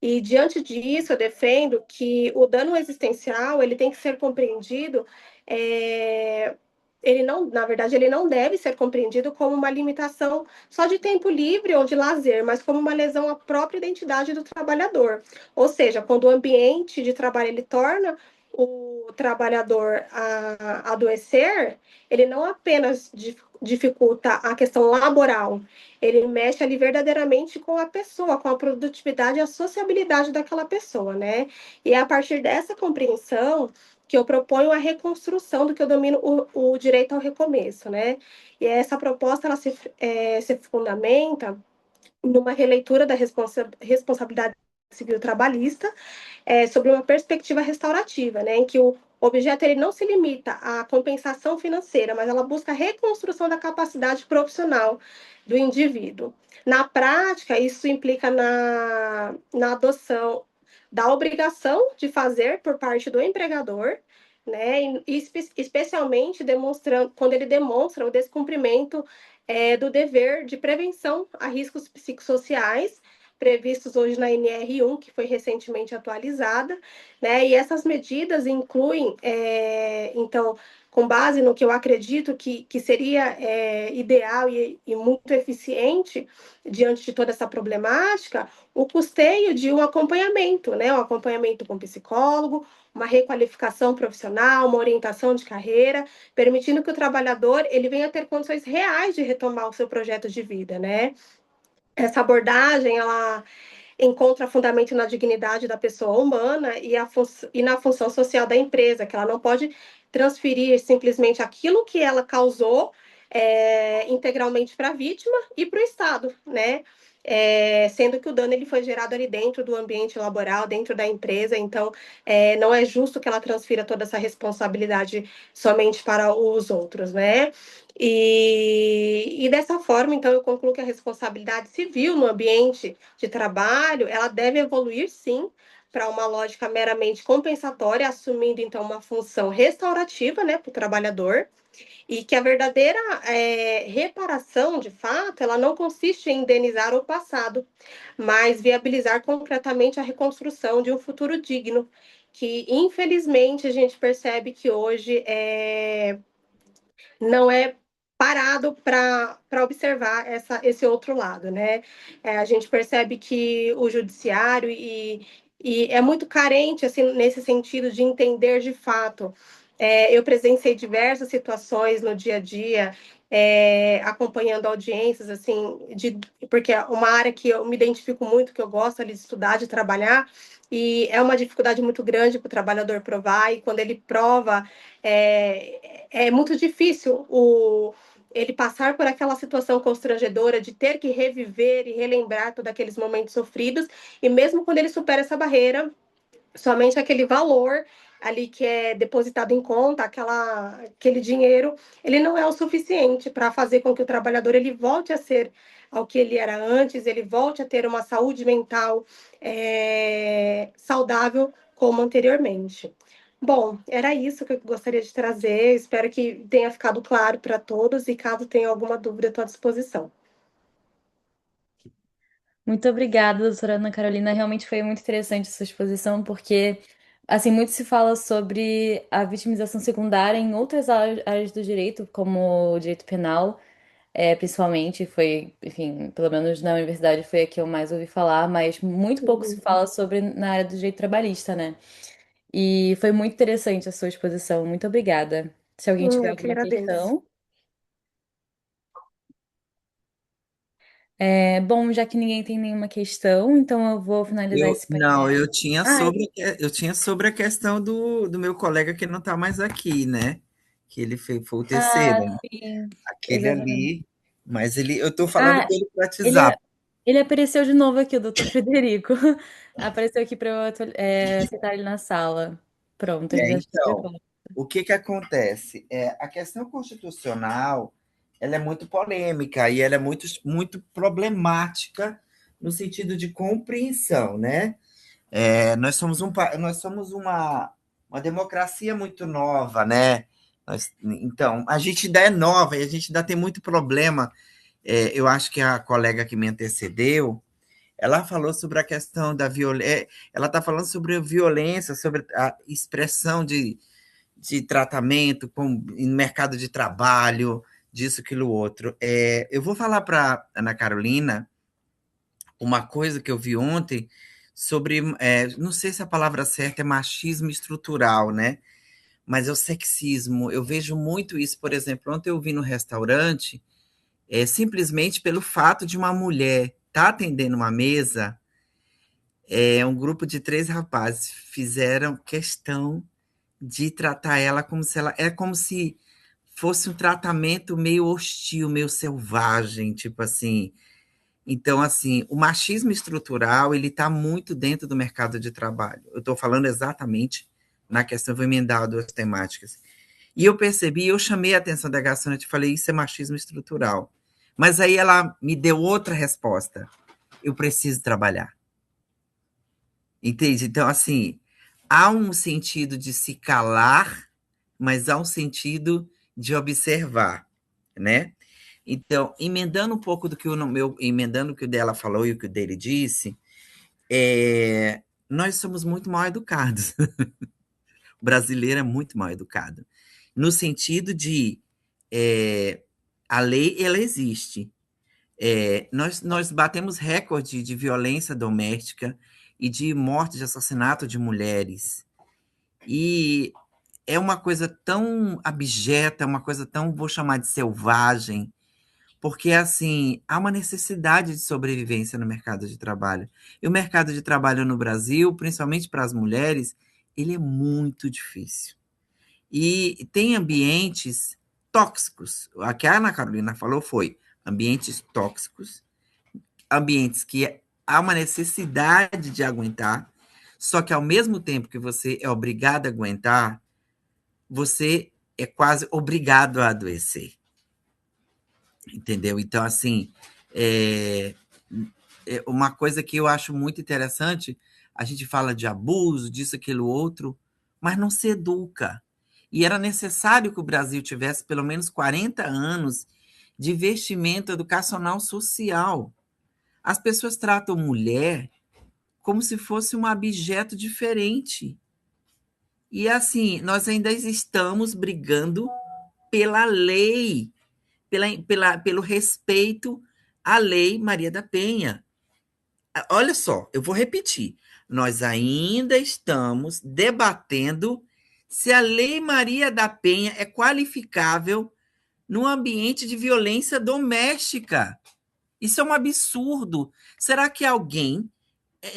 E diante disso, eu defendo que o dano existencial ele tem que ser compreendido. É, ele não, na verdade, ele não deve ser compreendido como uma limitação só de tempo livre ou de lazer, mas como uma lesão à própria identidade do trabalhador. Ou seja, quando o ambiente de trabalho ele torna o trabalhador a adoecer, ele não apenas dificulta a questão laboral, ele mexe ali verdadeiramente com a pessoa, com a produtividade e a sociabilidade daquela pessoa, né? E é a partir dessa compreensão que eu proponho a reconstrução do que eu domino o direito ao recomeço, né? E essa proposta ela se fundamenta numa releitura da responsabilidade civil trabalhista, sobre uma perspectiva restaurativa, né, em que o objeto ele não se limita à compensação financeira, mas ela busca a reconstrução da capacidade profissional do indivíduo. Na prática, isso implica na adoção da obrigação de fazer por parte do empregador, né, e especialmente demonstrando quando ele demonstra o descumprimento do dever de prevenção a riscos psicossociais previstos hoje na NR1, que foi recentemente atualizada, né? E essas medidas incluem, então, com base no que eu acredito que seria ideal e muito eficiente diante de toda essa problemática, o custeio de um acompanhamento, né? Um acompanhamento com psicólogo, uma requalificação profissional, uma orientação de carreira, permitindo que o trabalhador ele venha ter condições reais de retomar o seu projeto de vida, né? Essa abordagem, ela encontra fundamento na dignidade da pessoa humana e na função social da empresa, que ela não pode transferir simplesmente aquilo que ela causou integralmente para a vítima e para o Estado, né? Sendo que o dano ele foi gerado ali dentro do ambiente laboral, dentro da empresa, então não é justo que ela transfira toda essa responsabilidade somente para os outros, né? E dessa forma, então, eu concluo que a responsabilidade civil no ambiente de trabalho, ela deve evoluir, sim, para uma lógica meramente compensatória, assumindo, então, uma função restaurativa, né, para o trabalhador, e que a verdadeira reparação, de fato, ela não consiste em indenizar o passado, mas viabilizar concretamente a reconstrução de um futuro digno, que, infelizmente, a gente percebe que hoje não é parado para observar esse outro lado, né? A gente percebe que o judiciário e é muito carente assim nesse sentido de entender de fato. Eu presenciei diversas situações no dia a dia, acompanhando audiências, assim, porque é uma área que eu me identifico muito, que eu gosto ali de estudar, de trabalhar, e é uma dificuldade muito grande para o trabalhador provar, e quando ele prova, é muito difícil ele passar por aquela situação constrangedora de ter que reviver e relembrar todos aqueles momentos sofridos, e mesmo quando ele supera essa barreira, somente aquele valor ali que é depositado em conta, aquele dinheiro, ele não é o suficiente para fazer com que o trabalhador ele volte a ser ao que ele era antes, ele volte a ter uma saúde mental saudável como anteriormente. Bom, era isso que eu gostaria de trazer. Espero que tenha ficado claro para todos e caso tenha alguma dúvida, estou à disposição. Muito obrigada, doutora Ana Carolina. Realmente foi muito interessante essa exposição, porque, assim, muito se fala sobre a vitimização secundária em outras áreas do direito, como o direito penal, principalmente. Foi, enfim, pelo menos na universidade foi a que eu mais ouvi falar, mas muito pouco se fala sobre na área do direito trabalhista, né? E foi muito interessante a sua exposição. Muito obrigada. Se alguém tiver Eu que alguma agradeço. questão. Bom, já que ninguém tem nenhuma questão, então eu vou finalizar Eu, esse não, painel. Ah, eu tinha sobre a questão do meu colega que não está mais aqui, né? Que ele foi o terceiro, ah, né? sim, Aquele exatamente. ali, mas eu estou falando Ah, com ele por ele, WhatsApp. ele apareceu de novo aqui, o Dr. Frederico. Apareceu aqui para eu aceitar ele na sala. Pronto, ele já está de Então, volta. o que que acontece? A questão constitucional, ela é muito polêmica e ela é muito problemática no sentido de compreensão, né? Nós somos uma democracia muito nova, né? Então, a gente ainda é nova e a gente ainda tem muito problema. Eu acho que a colega que me antecedeu, ela falou sobre a questão da violência, ela está falando sobre a violência, sobre a expressão de tratamento no mercado de trabalho, disso, aquilo, outro. Eu vou falar para Ana Carolina uma coisa que eu vi ontem sobre, não sei se a palavra certa é machismo estrutural, né? Mas é o sexismo. Eu vejo muito isso, por exemplo, ontem eu vi no restaurante, simplesmente pelo fato de uma mulher estar atendendo uma mesa, um grupo de 3 rapazes fizeram questão de tratar ela como se ela... É como se fosse um tratamento meio hostil, meio selvagem, tipo assim. Então, assim, o machismo estrutural, ele está muito dentro do mercado de trabalho. Eu estou falando exatamente na questão, vou emendar 2 temáticas. E eu percebi, eu chamei a atenção da garçonete e falei, isso é machismo estrutural. Mas aí ela me deu outra resposta. Eu preciso trabalhar. Entende? Então, assim, há um sentido de se calar, mas há um sentido de observar, né? Então, emendando um pouco do que emendando o que o dela falou e o que o dele disse, nós somos muito mal educados. O brasileiro é muito mal educado. No sentido de a lei, ela existe. Nós batemos recorde de violência doméstica e de morte, de assassinato de mulheres. E é uma coisa tão abjeta, uma coisa tão, vou chamar de selvagem, porque, assim, há uma necessidade de sobrevivência no mercado de trabalho. E o mercado de trabalho no Brasil, principalmente para as mulheres, ele é muito difícil. E tem ambientes tóxicos. O que a Ana Carolina falou foi ambientes tóxicos, ambientes que há uma necessidade de aguentar, só que ao mesmo tempo que você é obrigado a aguentar, você é quase obrigado a adoecer. Entendeu? Então, assim, uma coisa que eu acho muito interessante, a gente fala de abuso, disso, aquilo, outro, mas não se educa. E era necessário que o Brasil tivesse pelo menos 40 anos de investimento educacional social. As pessoas tratam mulher como se fosse um objeto diferente. E, assim, nós ainda estamos brigando pela lei, pelo respeito à Lei Maria da Penha. Olha só, eu vou repetir. Nós ainda estamos debatendo se a Lei Maria da Penha é qualificável no ambiente de violência doméstica. Isso é um absurdo. Será que alguém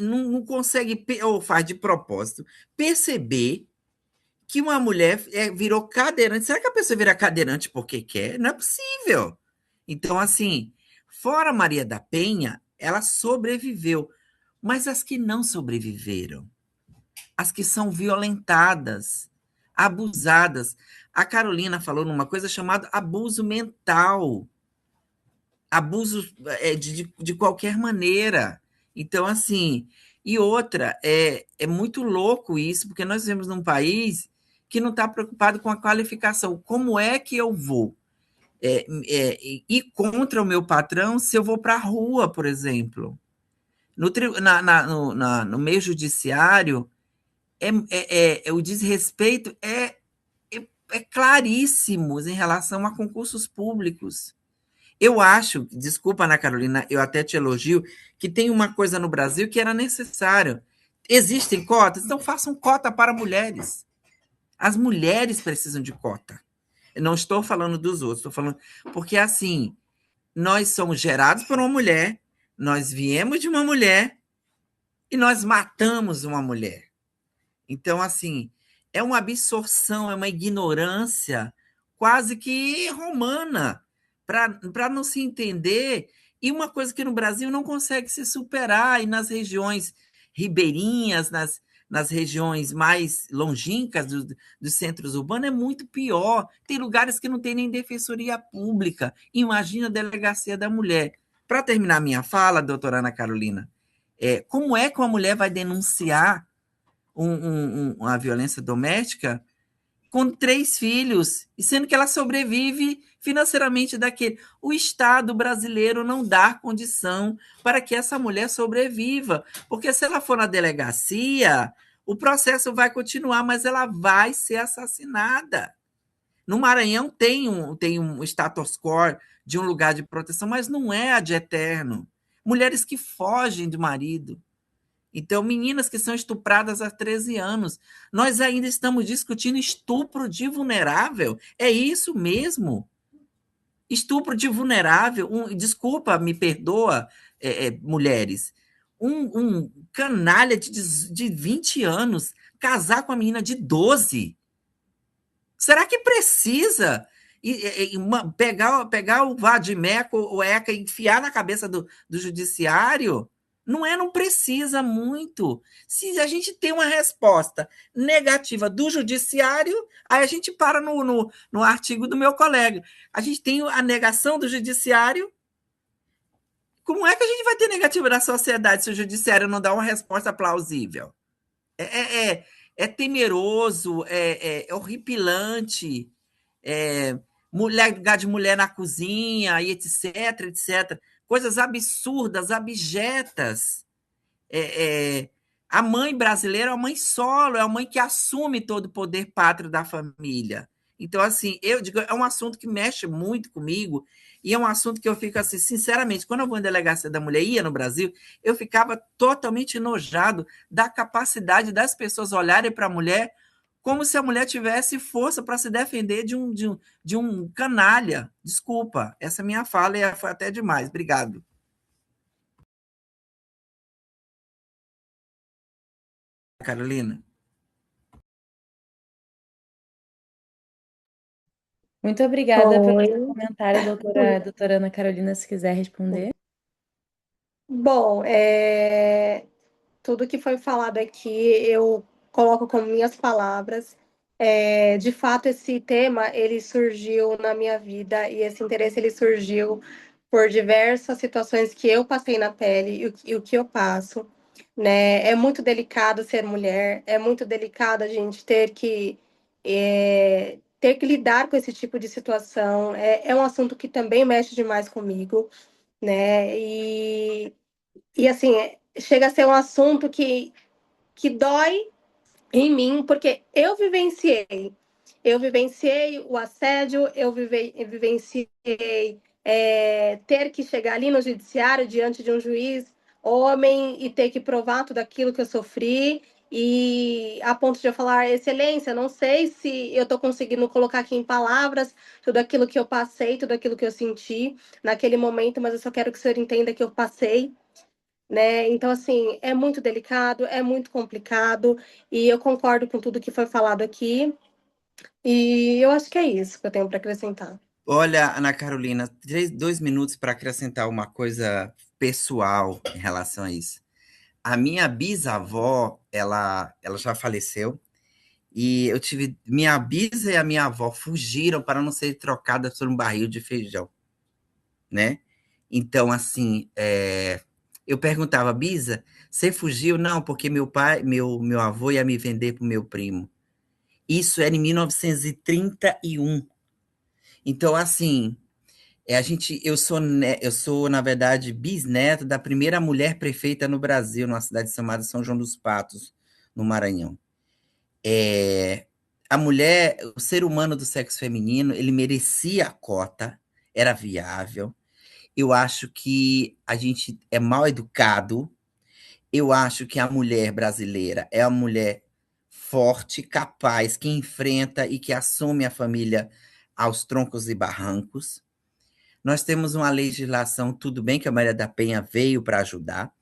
não consegue, ou faz de propósito, perceber que uma mulher virou cadeirante? Será que a pessoa vira cadeirante porque quer? Não é possível. Então, assim, fora Maria da Penha, ela sobreviveu. Mas as que não sobreviveram, as que são violentadas, abusadas. A Carolina falou numa coisa chamada abuso mental. Abuso de qualquer maneira. Então, assim, e outra, é muito louco isso, porque nós vivemos num país que não está preocupado com a qualificação. Como é que eu vou ir contra o meu patrão se eu vou para a rua, por exemplo? No meio judiciário, o desrespeito é claríssimo em relação a concursos públicos. Eu acho, desculpa, Ana Carolina, eu até te elogio, que tem uma coisa no Brasil que era necessário. Existem cotas? Então façam cota para mulheres. As mulheres precisam de cota. Eu não estou falando dos outros, estou falando... Porque, assim, nós somos gerados por uma mulher, nós viemos de uma mulher e nós matamos uma mulher. Então, assim, é uma absorção, é uma ignorância quase que romana, para não se entender, e uma coisa que no Brasil não consegue se superar, e nas regiões ribeirinhas, nas regiões mais longínquas dos centros urbanos, é muito pior. Tem lugares que não tem nem defensoria pública. Imagina a delegacia da mulher. Para terminar minha fala, doutora Ana Carolina, como é que uma mulher vai denunciar uma violência doméstica com 3 filhos, e sendo que ela sobrevive financeiramente daquele. O Estado brasileiro não dá condição para que essa mulher sobreviva, porque se ela for na delegacia, o processo vai continuar, mas ela vai ser assassinada. No Maranhão tem um status quo de um lugar de proteção, mas não é a de eterno. Mulheres que fogem do marido. Então, meninas que são estupradas há 13 anos. Nós ainda estamos discutindo estupro de vulnerável. É isso mesmo? Estupro de vulnerável. Desculpa, me perdoa, mulheres. Um canalha de 20 anos casar com a menina de 12. Será que precisa pegar o vadimeco, o ECA, e enfiar na cabeça do judiciário? Não precisa muito. Se a gente tem uma resposta negativa do judiciário, aí a gente para no artigo do meu colega. A gente tem a negação do judiciário. Como é que a gente vai ter negativa da sociedade se o judiciário não dá uma resposta plausível? É temeroso, é horripilante, lugar de mulher na cozinha, e etc, etc. Coisas absurdas, abjetas. A mãe brasileira é uma mãe solo, é uma mãe que assume todo o poder pátrio da família. Então, assim, eu digo, é um assunto que mexe muito comigo, e é um assunto que eu fico assim, sinceramente, quando eu vou em delegacia da mulher, ia no Brasil, eu ficava totalmente enojado da capacidade das pessoas olharem para a mulher como se a mulher tivesse força para se defender de um canalha. Desculpa, essa minha fala foi até demais. Obrigado. Carolina. Muito obrigada pelo Oi. seu comentário, doutora Ana Carolina, se quiser responder. Bom, tudo que foi falado aqui eu coloco como minhas palavras. De fato, esse tema ele surgiu na minha vida e esse interesse ele surgiu por diversas situações que eu passei na pele e o que eu passo, né? É muito delicado ser mulher, é muito delicado a gente ter que lidar com esse tipo de situação. É um assunto que também mexe demais comigo, né? E assim, chega a ser um assunto que dói em mim, porque eu vivenciei o assédio, eu vivenciei ter que chegar ali no judiciário diante de um juiz homem e ter que provar tudo aquilo que eu sofri, e a ponto de eu falar, excelência, não sei se eu estou conseguindo colocar aqui em palavras tudo aquilo que eu passei, tudo aquilo que eu senti naquele momento, mas eu só quero que o senhor entenda que eu passei, né? Então, assim, é muito delicado, é muito complicado, e eu concordo com tudo que foi falado aqui, e eu acho que é isso que eu tenho para acrescentar. Olha, Ana Carolina, 2 minutos para acrescentar uma coisa pessoal em relação a isso. A minha bisavó, ela já faleceu, e eu tive. Minha bisa e a minha avó fugiram para não ser trocadas por um barril de feijão, né? Então, assim, eu perguntava, Bisa, você fugiu? Não, porque meu avô ia me vender para o meu primo. Isso era em 1931. Então, assim, eu sou, na verdade, bisneto da primeira mulher prefeita no Brasil, numa cidade chamada São João dos Patos, no Maranhão. A mulher, o ser humano do sexo feminino, ele merecia a cota, era viável. Eu acho que a gente é mal educado. Eu acho que a mulher brasileira é a mulher forte, capaz, que enfrenta e que assume a família aos troncos e barrancos. Nós temos uma legislação, tudo bem que a Maria da Penha veio para ajudar,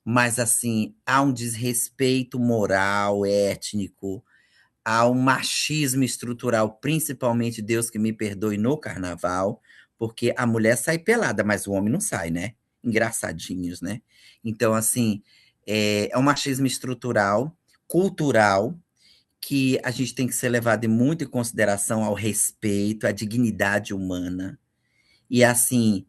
mas assim, há um desrespeito moral, étnico, há um machismo estrutural, principalmente, Deus que me perdoe, no carnaval, porque a mulher sai pelada, mas o homem não sai, né? Engraçadinhos, né? Então, assim, é um machismo estrutural, cultural, que a gente tem que ser levado muito em consideração ao respeito, à dignidade humana. E assim,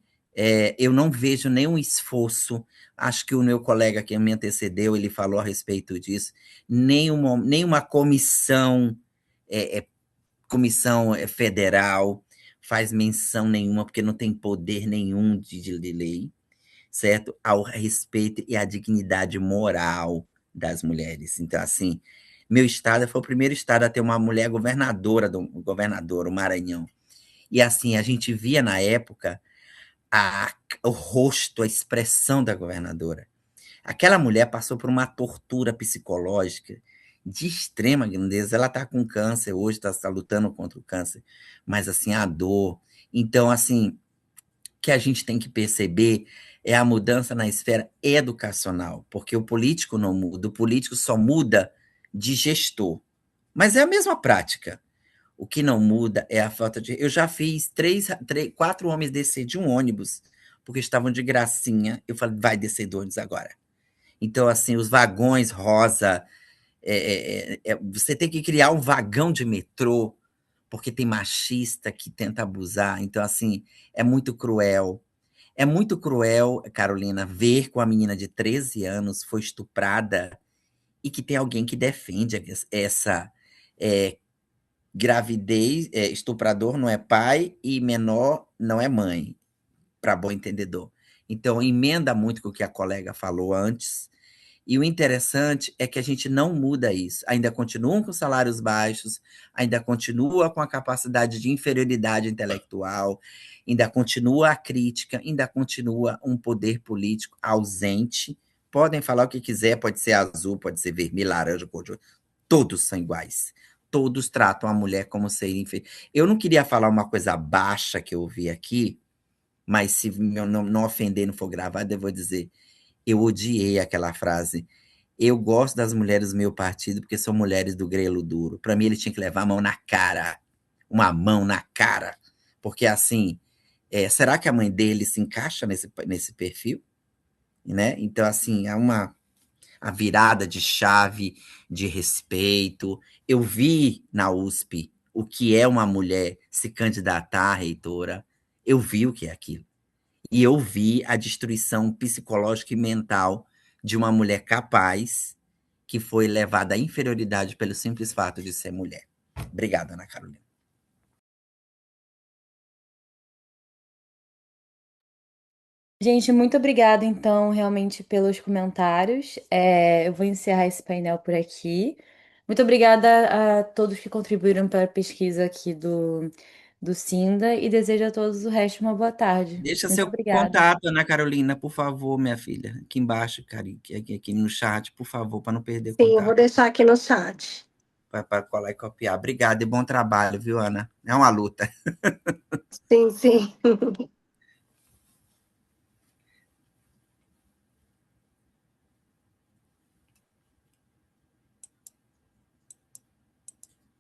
eu não vejo nenhum esforço, acho que o meu colega que me antecedeu, ele falou a respeito disso, nenhuma comissão comissão federal faz menção nenhuma, porque não tem poder nenhum de lei, certo? Ao respeito e à dignidade moral das mulheres. Então, assim, meu estado foi o primeiro estado a ter uma mulher governadora, governador, o Maranhão. E assim, a gente via na época o rosto, a expressão da governadora. Aquela mulher passou por uma tortura psicológica de extrema grandeza. Ela está com câncer hoje, está lutando contra o câncer, mas assim, a dor. Então, assim, que a gente tem que perceber é a mudança na esfera educacional, porque o político não muda, o político só muda de gestor. Mas é a mesma prática. O que não muda é a falta de. Eu já fiz 4 homens descer de um ônibus, porque estavam de gracinha. Eu falei, vai descer do ônibus agora. Então, assim, os vagões rosa. Você tem que criar um vagão de metrô, porque tem machista que tenta abusar. Então, assim, é muito cruel. É muito cruel, Carolina, ver que uma menina de 13 anos foi estuprada e que tem alguém que defende essa gravidez. Estuprador não é pai e menor não é mãe, para bom entendedor. Então, emenda muito com o que a colega falou antes. E o interessante é que a gente não muda isso. Ainda continuam com salários baixos, ainda continua com a capacidade de inferioridade intelectual, ainda continua a crítica, ainda continua um poder político ausente. Podem falar o que quiser, pode ser azul, pode ser vermelho, laranja, cor de ouro. Todos são iguais. Todos tratam a mulher como ser inferior. Eu não queria falar uma coisa baixa que eu ouvi aqui, mas se não ofender, não for gravado, eu vou dizer. Eu odiei aquela frase. Eu gosto das mulheres do meu partido porque são mulheres do grelo duro. Para mim, ele tinha que levar a mão na cara. Uma mão na cara. Porque, assim, será que a mãe dele se encaixa nesse perfil? Né? Então, assim, é a virada de chave de respeito. Eu vi na USP o que é uma mulher se candidatar à reitora. Eu vi o que é aquilo. E eu vi a destruição psicológica e mental de uma mulher capaz que foi levada à inferioridade pelo simples fato de ser mulher. Obrigada, Ana Carolina. Gente, muito obrigada, então, realmente, pelos comentários. Eu vou encerrar esse painel por aqui. Muito obrigada a todos que contribuíram para a pesquisa aqui do Sinda e desejo a todos o resto uma boa tarde. Deixa Muito seu obrigada. contato, Ana Carolina, por favor, minha filha. Aqui embaixo, aqui no chat, por favor, para não perder Sim, eu vou contato. deixar aqui no chat. Para colar e copiar. Obrigada e bom trabalho, viu, Ana? É uma luta. Sim, sim.